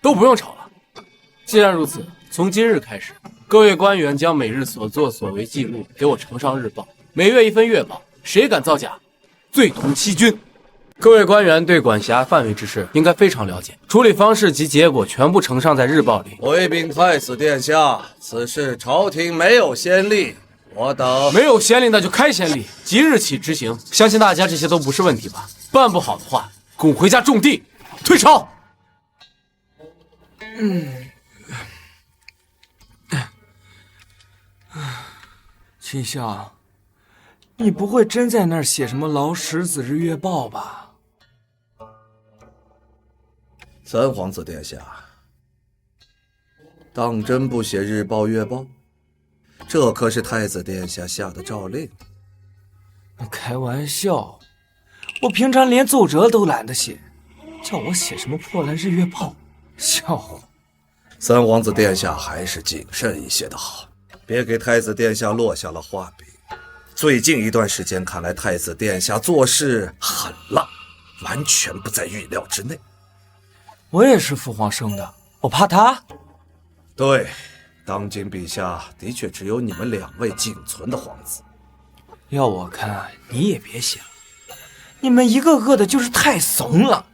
都不用吵了。既然如此，从今日开始，各位官员将每日所作所为记录给我呈上日报，每月一份月报，谁敢造假，罪同欺君。各位官员对管辖范围之事应该非常了解，处理方式及结果全部呈上在日报里。回禀太子殿下，此事朝廷没有先例，我等没有先例，那就开先例，即日起执行。相信大家这些都不是问题吧？办不好的话，滚回家种地，退朝。秦相，你不会真在那儿写什么劳什子日月报吧？三皇子殿下，当真不写日报月报？这可是太子殿下下的诏令。开玩笑，我平常连奏折都懒得写，叫我写什么破烂日月报？笑话！三皇子殿下还是谨慎一些的好，别给太子殿下落下了画饼。最近一段时间看来，太子殿下做事很辣，完全不在预料之内。我也是父皇生的，我怕他。对，当今陛下的确只有你们2位仅存的皇子。要我看，你也别想，你们一个个的就是太怂了，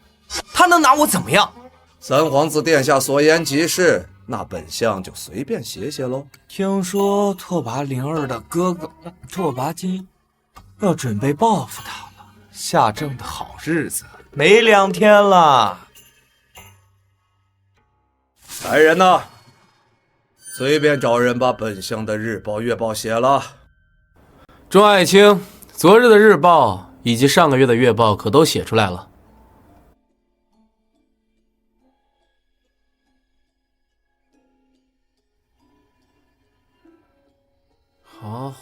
他能拿我怎么样？三皇子殿下所言极是，那本相就随便写写喽。听说拓跋灵儿的哥哥拓跋金要准备报复他了，下政的好日子没2天了。来人呐，随便找人把本相的日报月报写了。众爱卿，昨日的日报以及上个月的月报可都写出来了。好，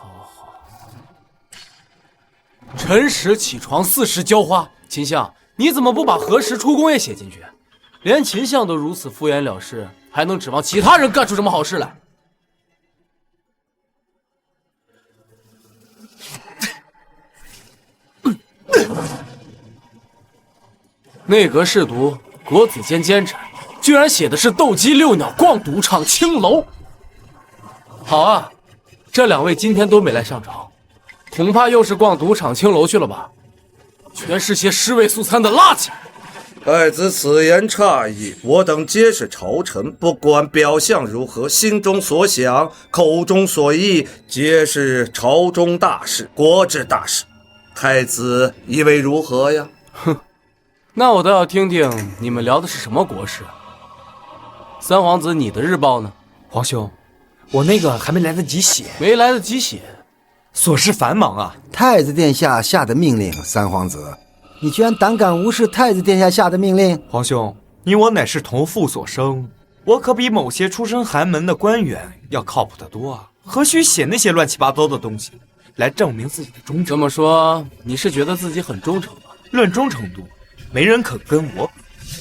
辰时起床，4时浇花。秦相，你怎么不把何时出宫也写进去？连秦相都如此敷衍了事，还能指望其他人干出什么好事来？内阁侍读国子监监察居然写的是斗鸡遛鸟逛赌场青楼。好啊，这2位今天都没来上朝，恐怕又是逛赌场青楼去了吧？全是些尸位素餐的垃圾。太子此言差矣，我等皆是朝臣，不管表象如何，心中所想，口中所意，皆是朝中大事，国之大事。太子以为如何呀？哼，那我倒要听听你们聊的是什么国事。三皇子，你的日报呢？皇兄，我那个还没来得及写。没来得及写？琐事繁忙啊。太子殿下下的命令，三皇子，你居然胆敢无视太子殿下下的命令？皇兄，你我乃是同父所生，我可比某些出身寒门的官员要靠谱得多啊，何须写那些乱七八糟的东西来证明自己的忠诚？这么说，你是觉得自己很忠诚吗？论忠诚度，没人可跟我比。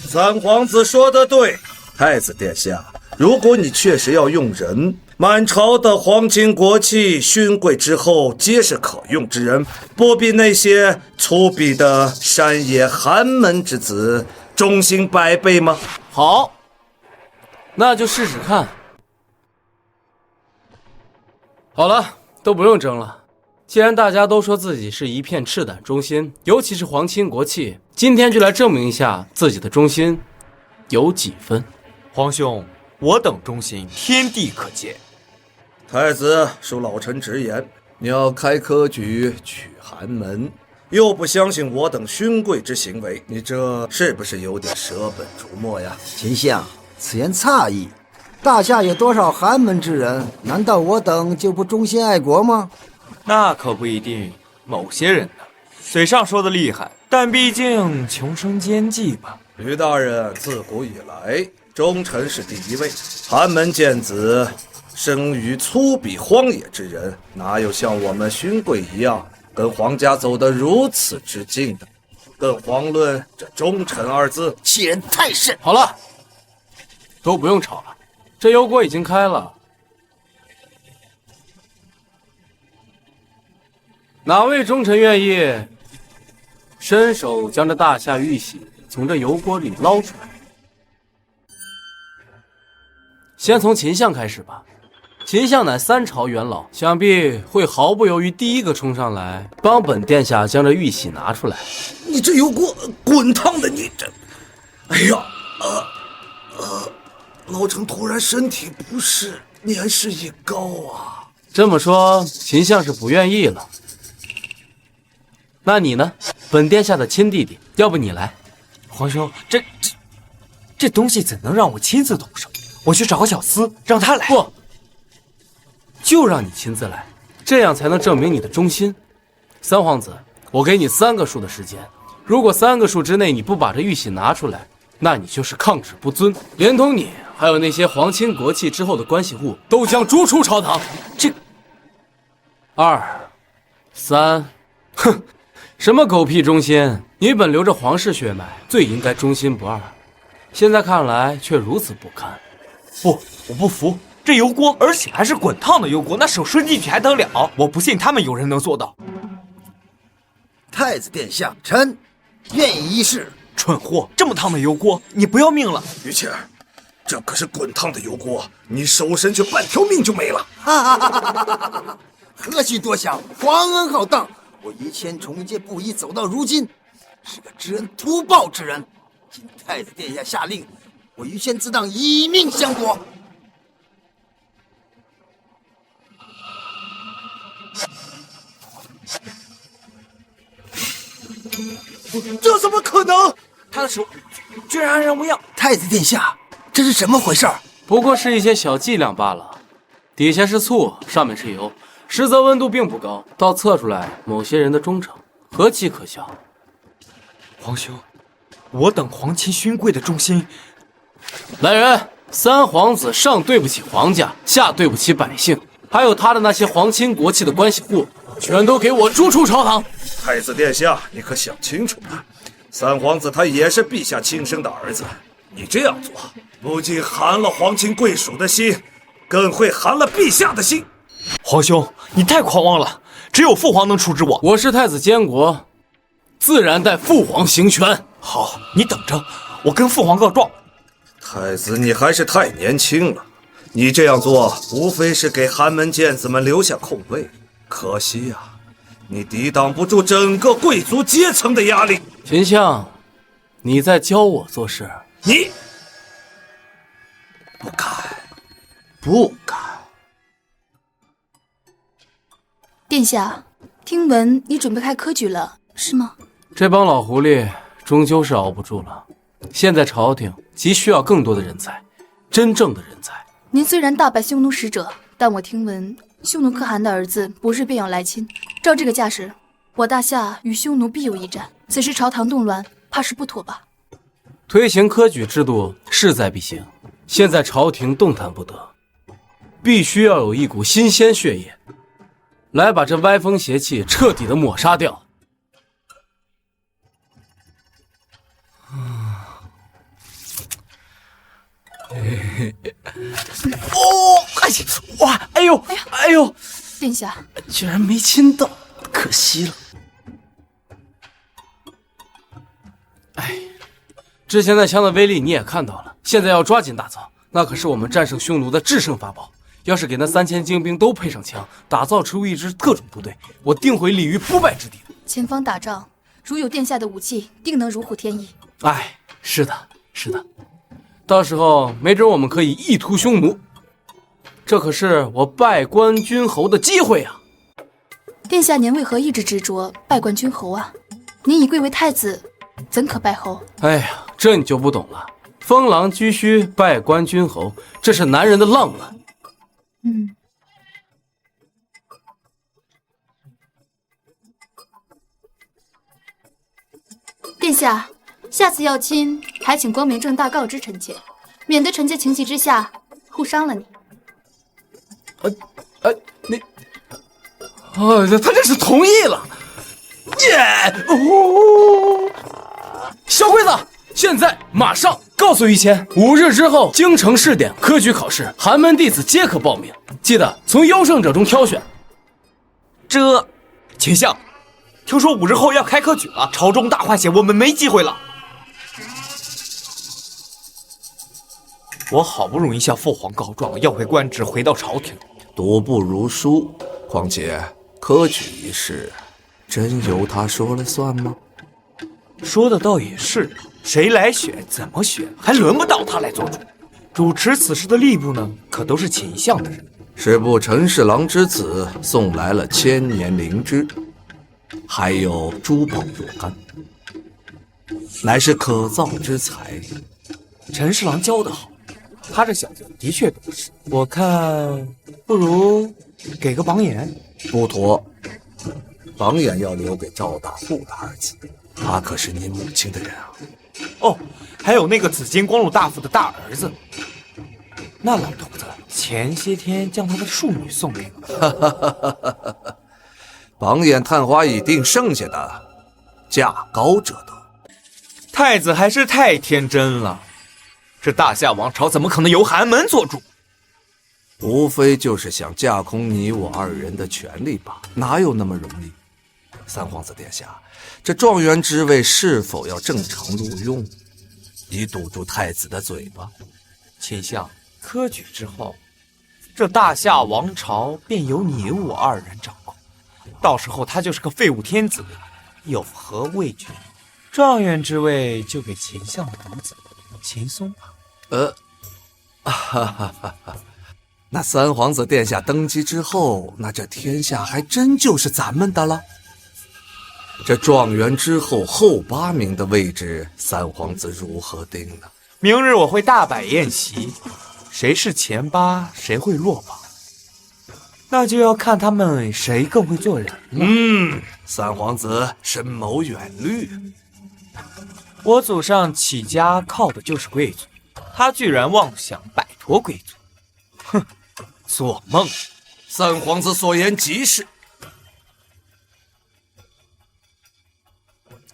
三皇子说得对，太子殿下，如果你确实要用人，满朝的皇亲国戚、勋贵之后皆是可用之人，不比那些粗鄙的山野寒门之子忠心100倍吗？好，那就试试看。好了，都不用争了。既然大家都说自己是一片赤胆忠心，尤其是皇亲国戚，今天就来证明一下自己的忠心有几分。皇兄，我等忠心天地可见。太子恕老臣直言，你要开科举取寒门，又不相信我等勋贵之行为，你这是不是有点舍本逐末呀？秦相，此言差矣。大夏有多少寒门之人？难道我等就不忠心爱国吗？那可不一定，某些人呢，嘴上说的厉害，但毕竟穷生奸计吧。于大人自古以来，忠臣是第一位。寒门贱子，生于粗鄙荒野之人，哪有像我们勋贵一样跟皇家走得如此之近的？更遑论这忠臣2字，欺人太甚。好了，都不用吵了，这油锅已经开了。哪位忠臣愿意伸手将这大夏玉玺从这油锅里捞出来？先从秦相开始吧。秦相乃3朝元老，想必会毫不犹豫第一个冲上来，帮本殿下将这玉玺拿出来。你这油锅滚烫的，你这……哎呀，老臣突然身体不适，年事已高啊。这么说，秦相是不愿意了。那你呢？本殿下的亲弟弟，要不你来？皇兄，这东西怎能让我亲自动手？我去找个小厮，让他来。不，就让你亲自来，这样才能证明你的忠心。三皇子，我给你3个数的时间，如果3个数之内你不把这玉玺拿出来，那你就是抗旨不遵，连同你还有那些皇亲国戚之后的关系户都将逐出朝堂。这2、3，哼，什么狗屁忠心！你本流着皇室血脉，最应该忠心不二，现在看来却如此不堪。不，我不服！这油锅，而且还是滚烫的油锅，那手伸进去还得了？我不信他们有人能做到。太子殿下，臣愿意一试。蠢货，这么烫的油锅，你不要命了？于谦，这可是滚烫的油锅，你手伸去半条命就没了。何须多想，皇恩浩荡，我于谦从阶布衣走到如今，是个知恩图报之人。今太子殿下下令，我于谦自当以命相搏。这怎么可能？他的手居然让模样！太子殿下，这是怎么回事？不过是一些小伎俩罢了。底下是醋，上面是油，实则温度并不高，倒测出来某些人的忠诚，何其可笑！皇兄，我等皇亲勋贵的忠心。来人，三皇子上对不起皇家，下对不起百姓，还有他的那些皇亲国戚的关系户，全都给我逐出朝堂！太子殿下，你可想清楚了，三皇子他也是陛下亲生的儿子，你这样做，不仅寒了皇亲贵属的心，更会寒了陛下的心。皇兄，你太狂妄了，只有父皇能处置我。我是太子监国，自然代父皇行权。好，你等着，我跟父皇告状。太子，你还是太年轻了，你这样做无非是给寒门贱子们留下空位，可惜啊，你抵挡不住整个贵族阶层的压力。秦相，你在教我做事？你不敢。殿下，听闻你准备开科举了，是吗？这帮老狐狸终究是熬不住了。现在朝廷急需要更多的人才，真正的人才。您虽然大败匈奴使者，但我听闻匈奴可汗的儿子不是便要来侵，照这个架势，我大夏与匈奴必有一战。此时朝堂动乱，怕是不妥吧？推行科举制度势在必行，现在朝廷动弹不得，必须要有一股新鲜血液，来把这歪风邪气彻底的抹杀掉。哇，哎呦！殿下，居然没亲到，可惜了。之前那枪的威力你也看到了，现在要抓紧打造，那可是我们战胜匈奴的制胜法宝。要是给那3000精兵都配上枪，打造出一支特种部队，我定会立于不败之地。前方打仗，如有殿下的武器，定能如虎添翼。是的，到时候没准我们可以一突匈奴，这可是我拜官君侯的机会啊！殿下，您为何一直执着拜官君侯啊？您已贵为太子，怎可拜侯？哎呀，这你就不懂了。封狼居胥，拜官君侯，这是男人的浪漫。殿下，下次要亲，还请光明正大告知臣妾，免得臣妾情急之下误伤了你。他这是同意了。小龟子，现在马上告诉于谦，5日之后京城试点科举考试，寒门弟子皆可报名，记得从优胜者中挑选。秦相，听说5日后要开科举了，朝中大换血，我们没机会了。我好不容易向父皇告状，要回官职，回到朝廷，读不如书。况且科举一事，真由他说了算吗？说的倒也是，谁来选，怎么选，还轮不到他来做主。主持此事的吏部呢，可都是秦相的人。是部陈侍郎之子送来了千年灵芝，还有珠宝若干，乃是可造之材。陈侍郎教得好，他这小子的确懂事。我看不如给个榜眼。不妥，榜眼要留给赵大富的儿子，他可是您母亲的人啊。还有那个紫金光禄大夫的大儿子。那老头子前些天将他的庶女送给我。榜眼探花已定，剩下的价高者得。太子还是太天真了，这大夏王朝怎么可能由寒门做主？无非就是想架空你我二人的权利吧，哪有那么容易？三皇子殿下，这状元之位是否要正常录用，以堵住太子的嘴巴？秦相，科举之后，这大夏王朝便由你我二人掌控，到时候他就是个废物天子，有何畏惧？状元之位就给秦相的独子秦松吧。那三皇子殿下登基之后，那这天下还真就是咱们的了。这状元之后后8名的位置，三皇子如何定呢？明日我会大摆宴席，谁是前8，谁会落榜，那就要看他们谁更会做人了。三皇子深谋远虑。我祖上起家靠的就是贵族，他居然妄想摆脱贵族，哼，做梦！三皇子所言极是，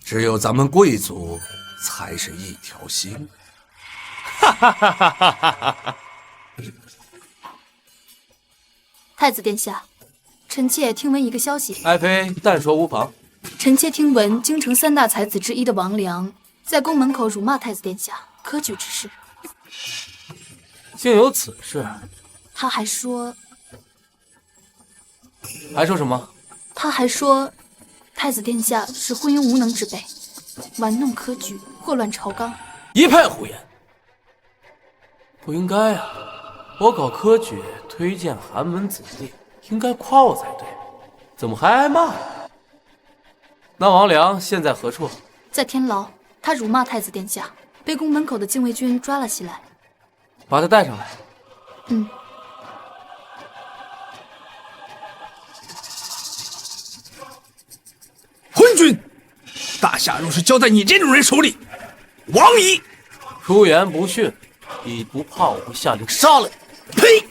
只有咱们贵族才是一条心。哈哈哈哈哈哈！太子殿下，臣妾听闻一个消息。爱妃，但说无妨。臣妾听闻京城3大才子之一的王良，在宫门口辱骂太子殿下科举之事。竟有此事？他还说什么？他还说，太子殿下是昏庸无能之辈，玩弄科举，祸乱朝纲。一派胡言！不应该啊！我搞科举，推荐寒门子弟，应该夸我才对，怎么还挨骂呀？那王良现在何处？在天牢，他辱骂太子殿下，被宫门口的禁卫军抓了起来。把他带上来。昏君，大夏若是交在你这种人手里，亡矣！出言不逊，你不怕我会下令杀了你？呸！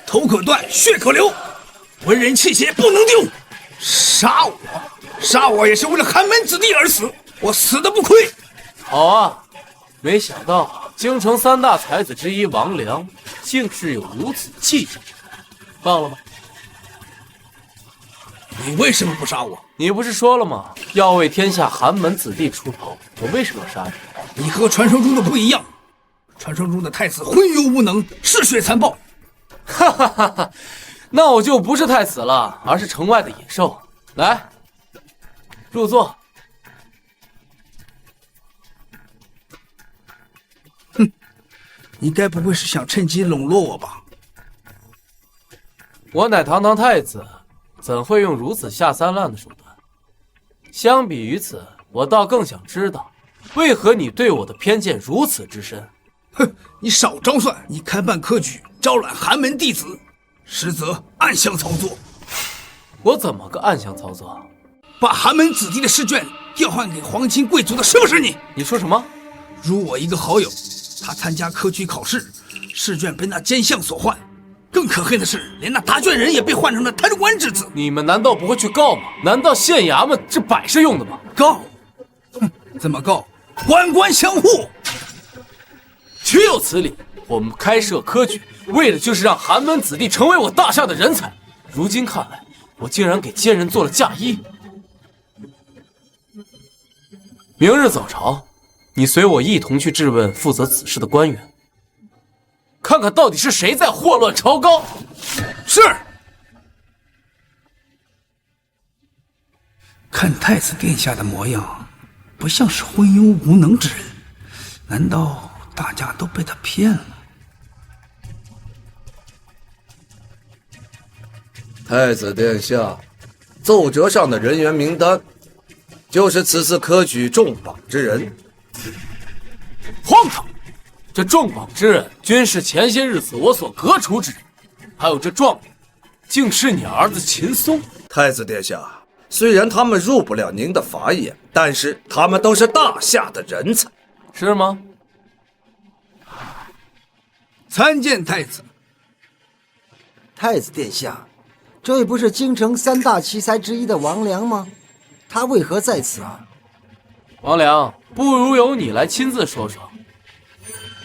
头可断，血可流，文人气血不能丢。杀我也是为了寒门子弟而死，我死得不亏。好啊，没想到京城3大才子之一王良，竟是有如此气质，放了吧。你为什么不杀我？你不是说了吗？要为天下寒门子弟出头，我为什么要杀你？你和传说中的不一样，传说中的太子昏庸无能，嗜血残暴。哈哈哈哈！那我就不是太子了，而是城外的野兽。来，入座。哼，你该不会是想趁机笼络我吧？我乃堂堂太子，怎会用如此下三滥的手段？相比于此，我倒更想知道，为何你对我的偏见如此之深？哼，你少招算！你开办科举，招揽寒门弟子，实则暗箱操作。我怎么个暗箱操作？把寒门子弟的试卷调换给皇亲贵族的是不是你？你说什么？如我一个好友，他参加科举考试，试卷被那奸相所换。更可恨的是，连那答卷人也被换成了贪官之子。你们难道不会去告吗？难道县衙门是摆设用的吗？告？哼，怎么告？官官相护。岂有此理！我们开设科举，为的就是让寒门子弟成为我大夏的人才。如今看来，我竟然给奸人做了嫁衣。明日早朝，你随我一同去质问负责此事的官员，看看到底是谁在祸乱朝纲。是。看太子殿下的模样，不像是昏庸无能之人，难道大家都被他骗了？太子殿下，奏折上的人员名单，就是此次科举中榜之人。荒唐！这中榜之人，均是前些日子我所革除之人。还有这状元，竟是你儿子秦松。太子殿下，虽然他们入不了您的法眼，但是他们都是大夏的人才。是吗？参见太子。太子殿下，这不是京城3大奇才之一的王良吗？他为何在此啊？王良，不如由你来亲自说说。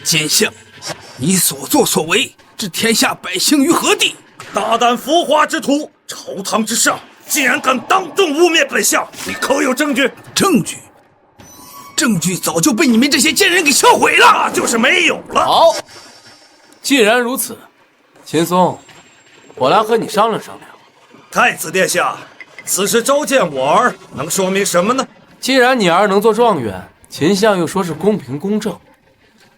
奸相，你所作所为，置天下百姓于何地？大胆腐化之徒，朝堂之上竟然敢当众污蔑本相，你可有证据？证据早就被你们这些贱人给销毁了，那就是没有了。好，既然如此，秦松，我来和你商量商量。太子殿下，此时召见我儿，能说明什么呢？既然你儿能做状元，秦相又说是公平公正，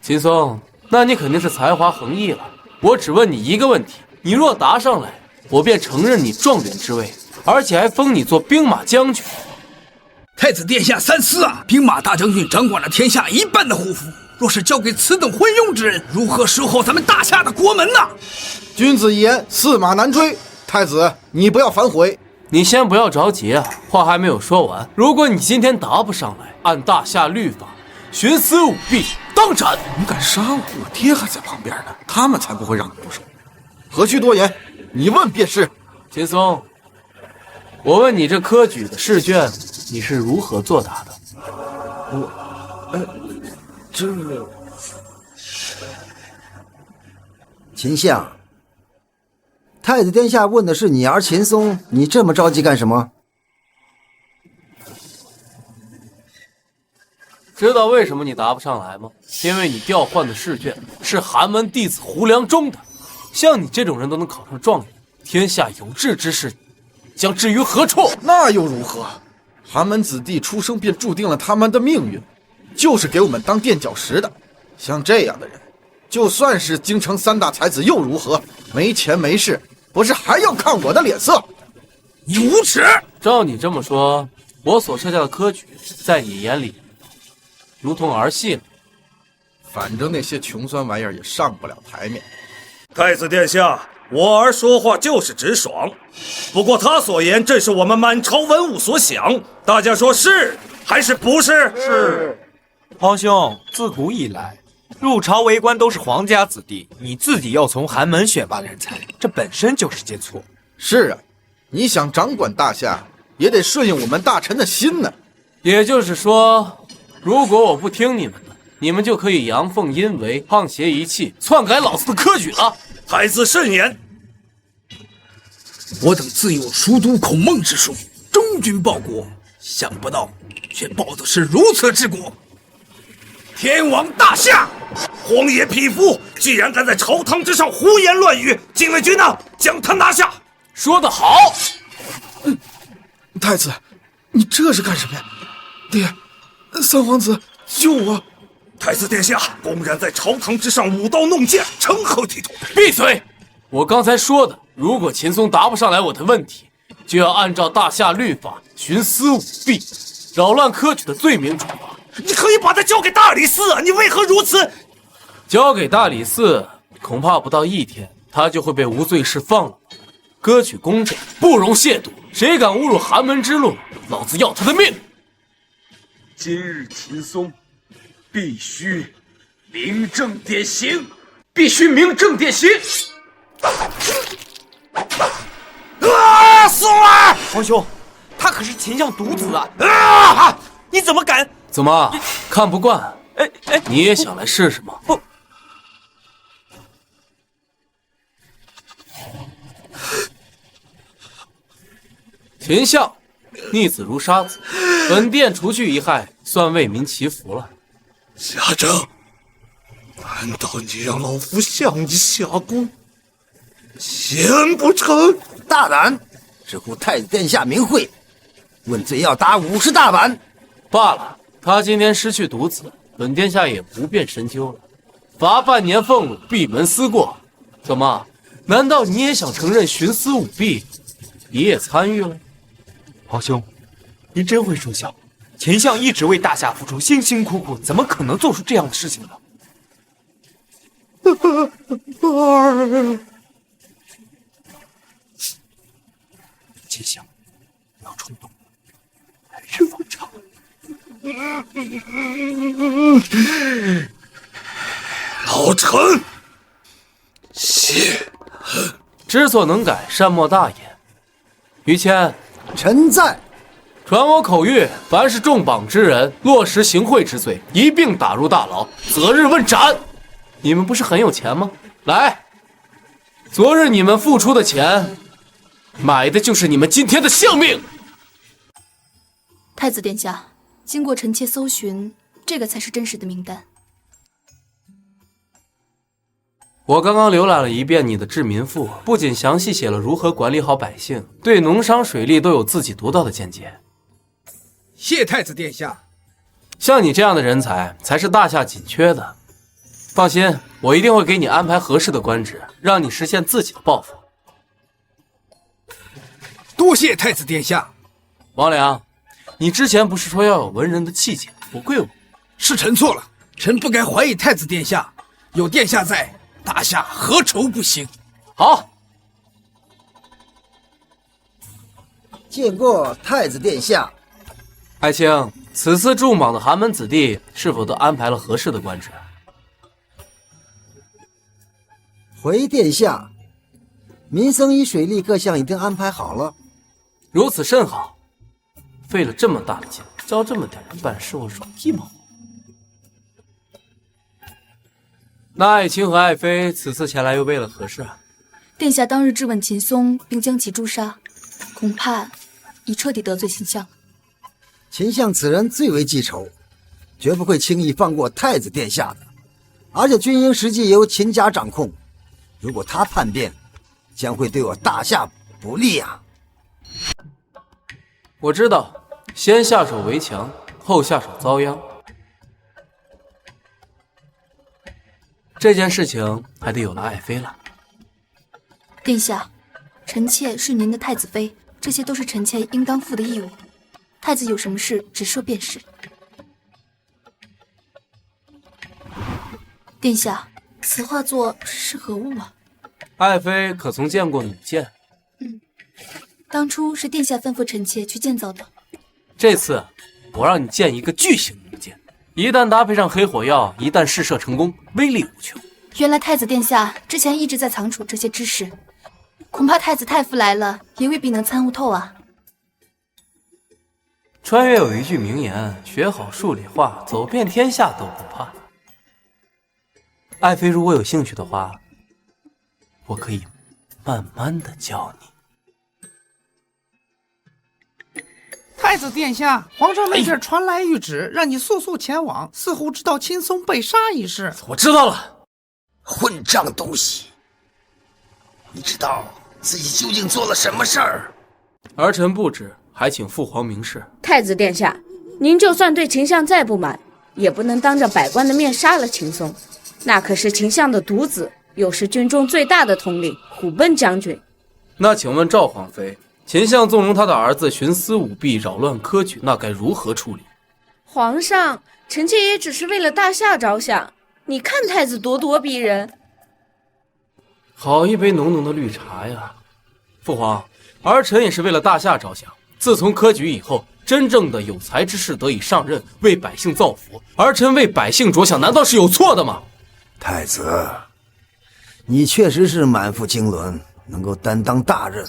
秦松，那你肯定是才华横溢了。我只问你一个问题，你若答上来，我便承认你状元之位，而且还封你做兵马将军。太子殿下三思啊！兵马大将军掌管了天下一半的护府，若是交给此等昏庸之人，如何守候咱们大夏的国门呢？君子一言，驷马难追。太子，你不要反悔。你先不要着急啊，话还没有说完。如果你今天答不上来，按大夏律法，徇私舞弊，当斩。你敢杀我？我爹还在旁边呢，他们才不会让你不手。何须多言，你问便是。秦松，我问你，这科举的试卷你是如何作答的？秦相，太子殿下问的是你儿秦松，你这么着急干什么？知道为什么你答不上来吗？因为你调换的试卷是寒门弟子胡良中的，像你这种人都能考上状元，天下有志之士将置于何处？那又如何？寒门子弟出生便注定了他们的命运，就是给我们当垫脚石的。像这样的人，就算是京城3大才子又如何？没钱没势，不是还要看我的脸色？你无耻！照你这么说，我所设下的科举，在你眼里如同儿戏了。反正那些穷酸玩意儿也上不了台面。太子殿下，我儿说话就是直爽。不过他所言正是我们满朝文武所想，大家说是还是不是？是。皇兄，自古以来，入朝为官都是皇家子弟，你自己要从寒门选拔人才，这本身就是件错。是啊，你想掌管大夏，也得顺应我们大臣的心呢。也就是说，如果我不听你们的，你们就可以阳奉阴违、沆瀣一气，篡改老子的科举了。太子慎言。我等自有熟读孔孟之术，忠君报国，想不到却报的是如此之果。天王大夏，荒野匹夫，居然敢在朝堂之上胡言乱语！禁卫军呢？将他拿下！说得好。太子，你这是干什么呀？爹，三皇子，救我！太子殿下公然在朝堂之上舞刀弄剑，成何体统？闭嘴！我刚才说的，如果秦松答不上来我的问题，就要按照大夏律法徇私舞弊、扰乱科举的罪名处罚。你可以把他交给大理寺啊！你为何如此？交给大理寺，恐怕不到1天，他就会被无罪释放了。歌曲公正，不容亵渎。谁敢侮辱寒门之路，老子要他的命！今日秦松必须明正典刑，必须明正典刑！松儿，皇兄，他可是秦相独子啊！你怎么敢？怎么看不惯？你也想来试试吗？不。秦相，逆子如杀子，本殿除去一害，算为民祈福了。夏正，难道你让老夫向你下跪？嫌不成？大胆！只顾太子殿下名讳，问罪要打50大板。罢了，他今天失去独子，本殿下也不便深究了。罚半年俸禄，闭门思过。怎么？难道你也想承认徇私舞弊？你也参与了？皇兄，您真会说笑。秦相一直为大夏付出，辛辛苦苦，怎么可能做出这样的事情呢？儿，秦相，不要冲动，来日方长。老臣知错能改，善莫大焉。于谦，臣在。传我口谕：凡是重榜之人，落实行贿之罪，一并打入大牢，择日问斩。你们不是很有钱吗？来，昨日你们付出的钱，买的就是你们今天的性命。太子殿下，经过臣妾搜寻，这个才是真实的名单。我刚刚浏览了一遍你的治民赋，不仅详细写了如何管理好百姓，对农商水利都有自己独到的见解。谢太子殿下。像你这样的人才，才是大夏紧缺的。放心，我一定会给你安排合适的官职，让你实现自己的抱负。多谢太子殿下。王良，你之前不是说要有文人的气节，不贵我？是臣错了，臣不该怀疑太子殿下。有殿下在，大夏何愁不行？好。见过太子殿下。爱卿，此次重榜的寒门子弟是否都安排了合适的官职？回殿下，民生与水利各项已经安排好了。如此甚好。费了这么大的劲，教这么点人办事，我容易吗？那爱卿和爱妃此次前来又为了何事啊？殿下当日质问秦松，并将其诛杀，恐怕已彻底得罪秦相。秦相此人最为记仇，绝不会轻易放过太子殿下的。而且军营实际由秦家掌控，如果他叛变，将会对我大夏不利啊！我知道，先下手为强，后下手遭殃。这件事情还得有了爱妃了。殿下，臣妾是您的太子妃，这些都是臣妾应当负的义务。太子有什么事，直说便是。殿下，此画作是何物啊？爱妃可曾见过弩箭？当初是殿下吩咐臣妾去建造的。这次我让你建一个巨型弩箭，一旦搭配上黑火药，一旦试射成功，威力无穷。原来太子殿下之前一直在藏储这些知识，恐怕太子太傅来了也未必能参悟透啊。穿越有一句名言：学好数理化，走遍天下都不怕。爱妃如果有兴趣的话，我可以慢慢的教你。太子殿下，皇上那边传来谕旨，让你速速前往，似乎知道秦松被杀一事。我知道了。混账东西！你知道自己究竟做了什么事儿？儿臣不知，还请父皇明示。太子殿下，您就算对秦相再不满，也不能当着百官的面杀了秦松。那可是秦相的独子，又是军中最大的统领虎贲将军。那请问赵皇妃，秦相纵容他的儿子徇私舞弊，扰乱科举，那该如何处理？皇上，臣妾也只是为了大夏着想。你看太子咄咄逼人。好一杯浓浓的绿茶呀！父皇，儿臣也是为了大夏着想。自从科举以后，真正的有才之士得以上任，为百姓造福，儿臣为百姓着想，难道是有错的吗？太子，你确实是满腹经纶，能够担当大任，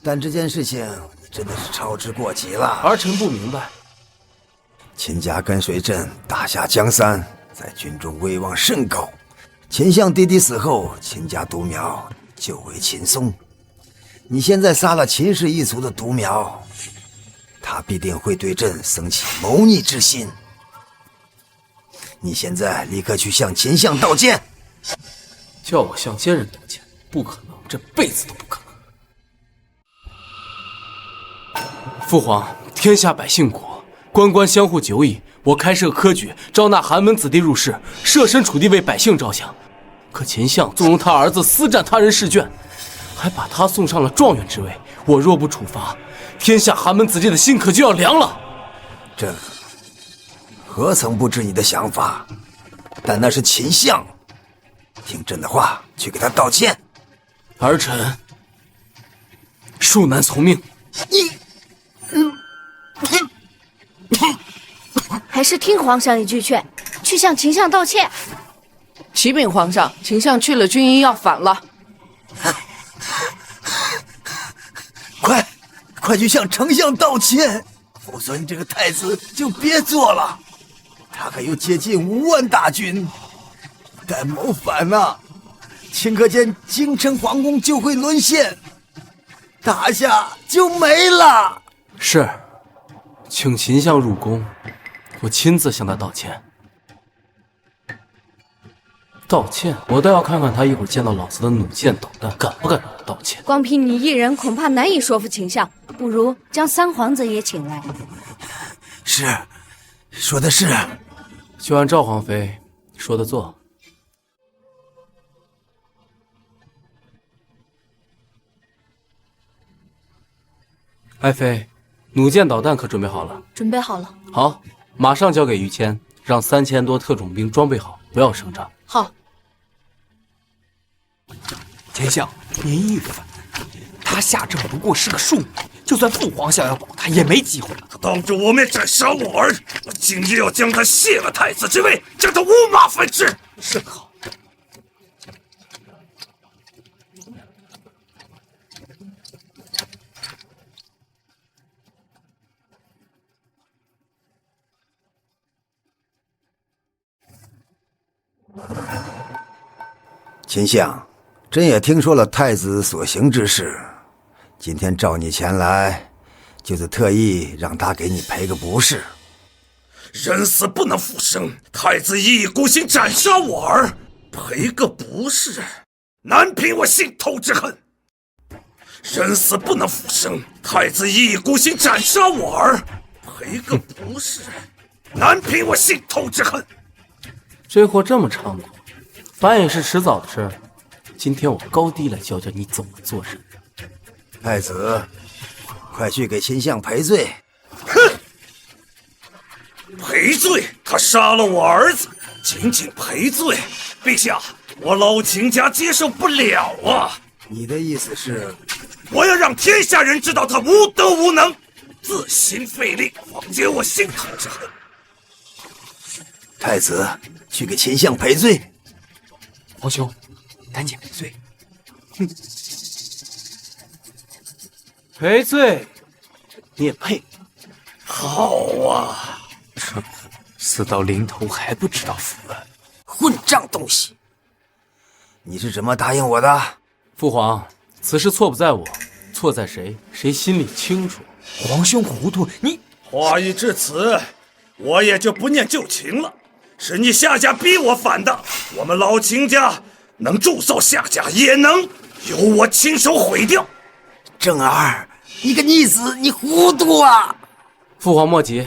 但这件事情你真的是操之过急了。儿臣不明白。秦家跟随朕大夏江山，在军中威望甚高。秦相弟弟死后，秦家独苗就为秦松。你现在杀了秦氏一族的独苗，他必定会对朕生起谋逆之心。你现在立刻去向秦相道歉。叫我向奸人道歉，不可能，这辈子都不可能。父皇，天下百姓国，官官相护久矣。我开设科举，招纳寒门子弟入仕，设身处地为百姓着想。可秦相纵容他儿子私占他人试卷，还把他送上了状元之位。我若不处罚，天下寒门子弟的心可就要凉了。朕何曾不知你的想法，但那是秦相。听朕的话，去给他道歉。儿臣恕难从命。还是听皇上一句劝，去向秦相道歉。启禀皇上，秦相去了军营要反了。快去向丞相道歉，否则你这个太子就别做了。他还有接近5万大军，一旦谋反啊，顷刻间京城皇宫就会沦陷，打下就没了。是，请秦相入宫，我亲自向他道歉。道歉？我倒要看看他一会儿见到老子的弩箭导弹，敢不敢让我道歉？光凭你一人，恐怕难以说服秦相，不如将三皇子也请来。是，说的是。就按赵皇妃说的做。爱妃，弩箭导弹可准备好了？准备好了。好，马上交给于谦，让3000多特种兵装备好，不要声张。好。丞相，您一反，他下阵不过是个庶民，就算父皇想要保他，也没机会。他当着我面斩杀我儿，我今日要将他卸了太子之位，将他五马分尸。甚好。秦相，朕也听说了太子所行之事，今天召你前来，就是特意让他给你赔个不是。人死不能复生，太子一意孤行斩杀我儿，赔个不是，难平我心头之恨。人死不能复生，太子一意孤行斩杀我儿，赔个不是，难平我心头之恨。这货这么猖狂，反也是迟早的事儿。今天我高低来教教你怎么做人。太子，快去给秦相赔罪。哼！赔罪？他杀了我儿子，仅仅赔罪？陛下，我老秦家接受不了啊！你的意思是？我要让天下人知道他无德无能，自行废立，缓解我心头之恨。太子，去给秦相赔罪。皇兄，赶紧赔罪。赔罪？你也配？好啊！蠢货，死到临头还不知道服软，混账东西！你是怎么答应我的？父皇，此事错不在我，错在谁，谁心里清楚。皇兄糊涂，你话已至此，我也就不念旧情了。是你夏家逼我反的，我们老秦家能祝寿夏家，也能由我亲手毁掉。正儿，你个逆子，你糊涂啊！父皇莫急，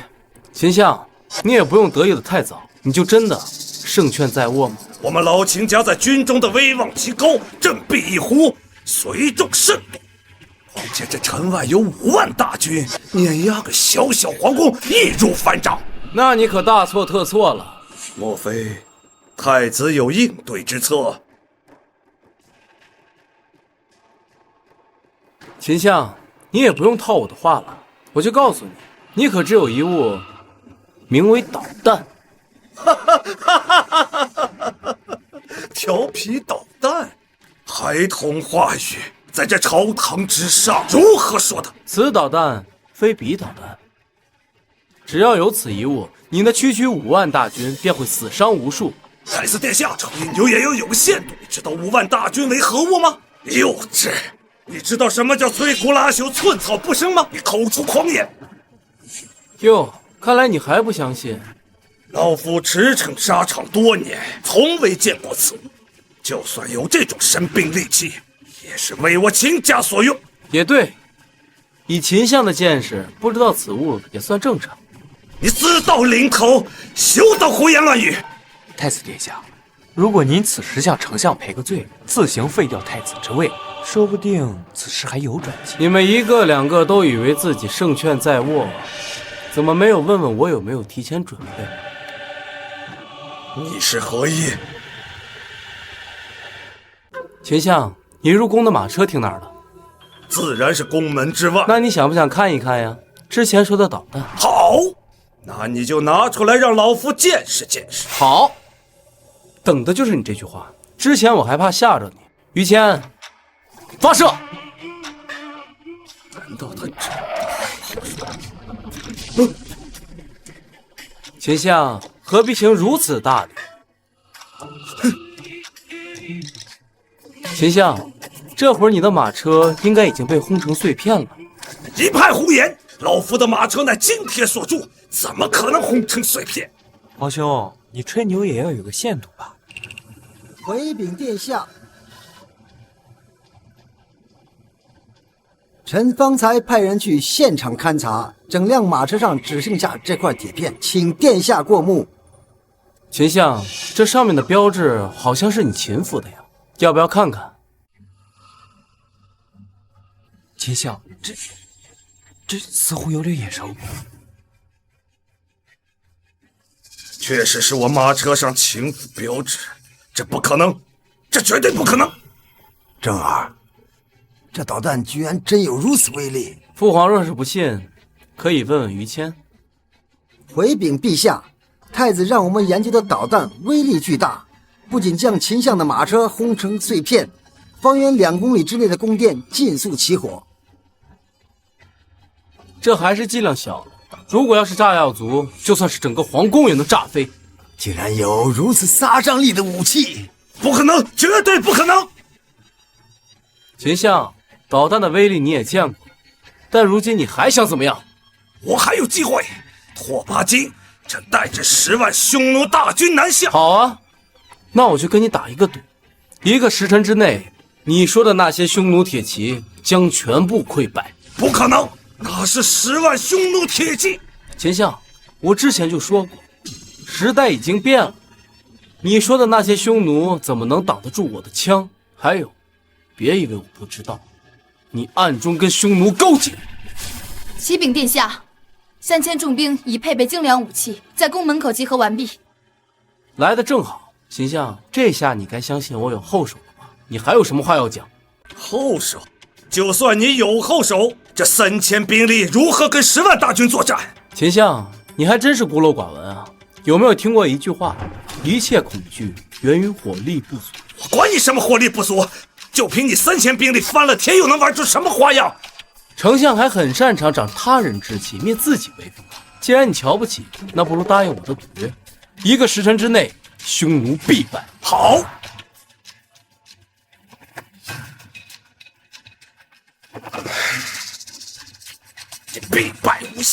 秦相，你也不用得意的太早，你就真的胜券在握吗？我们老秦家在军中的威望极高，振臂一呼，随众甚多。况且这城外有5万大军，碾压个小小皇宫，易如反掌。那你可大错特错了。莫非太子有应对之策？秦相，你也不用套我的话了，我就告诉你，你可只有一物，名为导弹。调皮捣蛋，孩童话语，在这朝堂之上如何说的？此导弹非彼导弹，只要有此一物，你那区区5万大军便会死伤无数。太子殿下，这饮酒也要有个限度。你知道5万大军为何物吗？幼稚！你知道什么叫摧枯拉朽、寸草不生吗？你口出狂言！哟，看来你还不相信。老夫驰骋沙场多年，从未见过此物。就算有这种神兵利器，也是为我秦家所用。也对，以秦相的见识，不知道此物也算正常。你自到临头，休得胡言乱语！太子殿下，如果您此时向丞相赔个罪，自行废掉太子之位，说不定此事还有转机。你们一个两个都以为自己胜券在握，怎么没有问问我有没有提前准备？你是何意？秦相，你入宫的马车停哪儿了？自然是宫门之外。那你想不想看一看呀？之前说的导弹。好，那你就拿出来让老夫见识见识。好。等的就是你这句话。之前我还怕吓着你。于谦，发射！难道他真……秦相何必行如此大礼？秦相，这会儿你的马车应该已经被轰成碎片了。一派胡言！老夫的马车乃金铁所铸，怎么可能轰成碎片？皇兄，你吹牛也要有个限度吧？回禀殿下，臣方才派人去现场勘察，整辆马车上只剩下这块铁片，请殿下过目。秦相，这上面的标志好像是你秦府的呀，要不要看看？秦相，这似乎有点眼熟。确实是我马车上秦府标志，这不可能，这绝对不可能！正儿，这导弹居然真有如此威力！父皇若是不信，可以问问于谦。回禀陛下，太子让我们研究的导弹威力巨大，不仅将秦相的马车轰成碎片，方圆2公里之内的宫殿尽速起火。这还是剂量小的，如果要是炸药足，就算是整个皇宫也能炸飞。竟然有如此杀伤力的武器！不可能，绝对不可能！秦相，导弹的威力你也见过，但如今你还想怎么样？我还有机会！拓跋金正带着10万匈奴大军南下。好啊，那我就跟你打一个赌，1个时辰之内，你说的那些匈奴铁骑将全部溃败。不可能，那是10万匈奴铁骑。秦相，我之前就说过，时代已经变了，你说的那些匈奴怎么能挡得住我的枪？还有，别以为我不知道，你暗中跟匈奴勾结。启禀殿下，3000重兵已配备精良武器，在宫门口集合完毕。来得正好，秦相，这下你该相信我有后手了吧？你还有什么话要讲？后手？就算你有后手，这3000兵力如何跟10万大军作战？秦相，你还真是孤陋寡闻啊！有没有听过一句话？一切恐惧源于火力不足。我管你什么火力不足，就凭你3000兵力翻了天，又能玩出什么花样？丞相还很擅长长他人志气，灭自己威风。既然你瞧不起，那不如答应我的赌约，1个时辰之内，匈奴必败。好。必败无疑。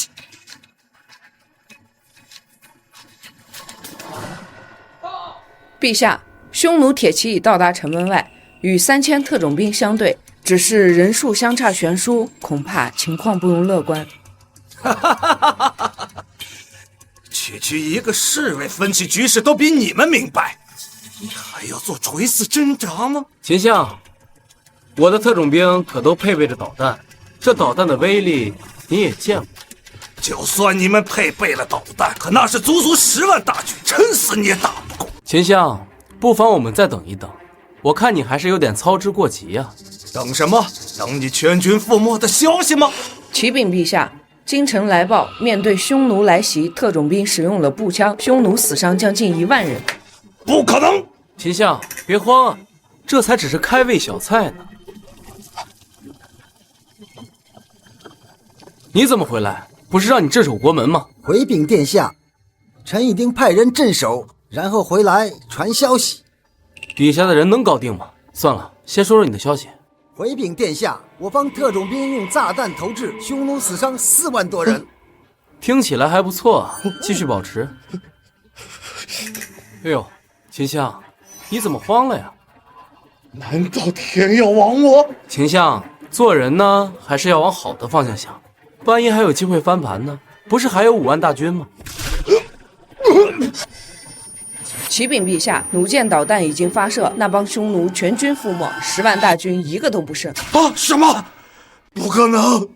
陛下，匈奴铁骑已到达城门外，与3000特种兵相对，只是人数相差悬殊，恐怕情况不容乐观。区区一个侍卫分析局势都比你们明白，你还要做垂死挣扎吗？秦相，我的特种兵可都配备着导弹，这导弹的威力你也见过。就算你们配备了导弹，可那是足足10万大军，撑死你也打不过。秦相，不妨我们再等一等，我看你还是有点操之过急呀。等什么？等你全军覆没的消息吗？启禀陛下，京城来报，面对匈奴来袭，特种兵使用了步枪，匈奴死伤将近1万人。不可能！秦相，别慌啊，这才只是开胃小菜呢。你怎么回来？不是让你镇守国门吗？回禀殿下，臣已经派人镇守，然后回来传消息。底下的人能搞定吗？算了，先说说你的消息。回禀殿下，我方特种兵用炸弹投掷，匈奴死伤4万多人。听起来还不错啊，继续保持。哎呦，秦相，你怎么慌了呀？难道天要亡我？秦相，做人呢还是要往好的方向想，万一还有机会翻盘呢？不是还有5万大军吗？启禀陛下，弩箭导弹已经发射，那帮匈奴全军覆没，10万大军1个都不剩。啊！什么？不可能！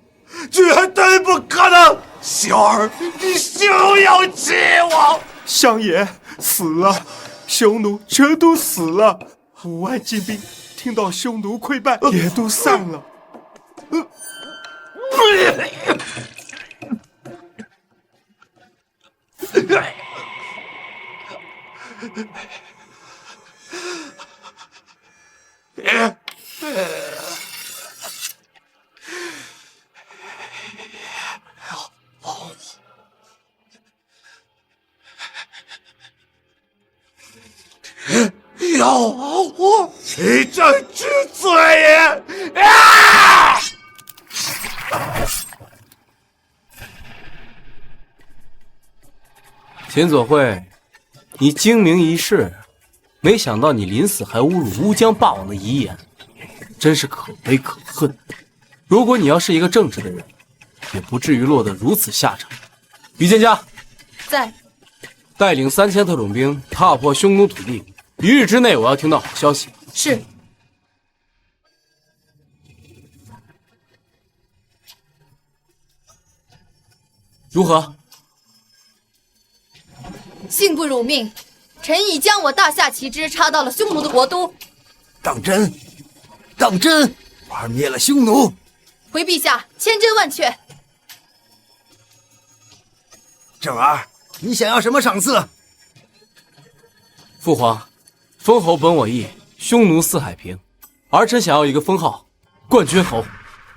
绝对不可能！小儿，你休要欺我！相爷死了，匈奴全都死了，5万精兵听到匈奴溃败也都散了。要我取证之罪也！啊！秦佐慧，你精明一世，没想到你临死还侮辱乌江霸王的遗言，真是可悲可恨。如果你要是一个正直的人，也不至于落得如此下场。于蒹葭在，带领3000特种兵踏破匈奴土地，1日之内我要听到好消息。是。如何？幸不辱命，臣已将我大夏旗帜插到了匈奴的国都。当真？当真？玩灭了匈奴？回陛下，千真万确。正儿，你想要什么赏赐？父皇，封侯本我意，匈奴四海平。儿臣想要一个封号，冠军侯。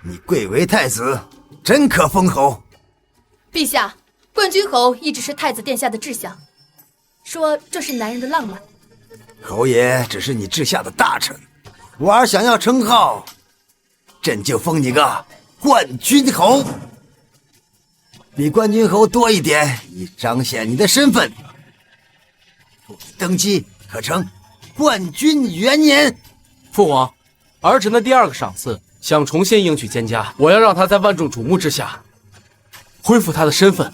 你贵为太子，真可封侯。陛下，冠军侯一直是太子殿下的志向，说这是男人的浪漫。侯爷只是你治下的大臣，我儿想要称号，朕就封你个冠军侯。比冠军侯多一点，以彰显你的身份。登基可称冠军元年。父皇，儿臣的第2个赏赐，想重新迎娶蒹葭，我要让她在万众瞩目之下恢复她的身份。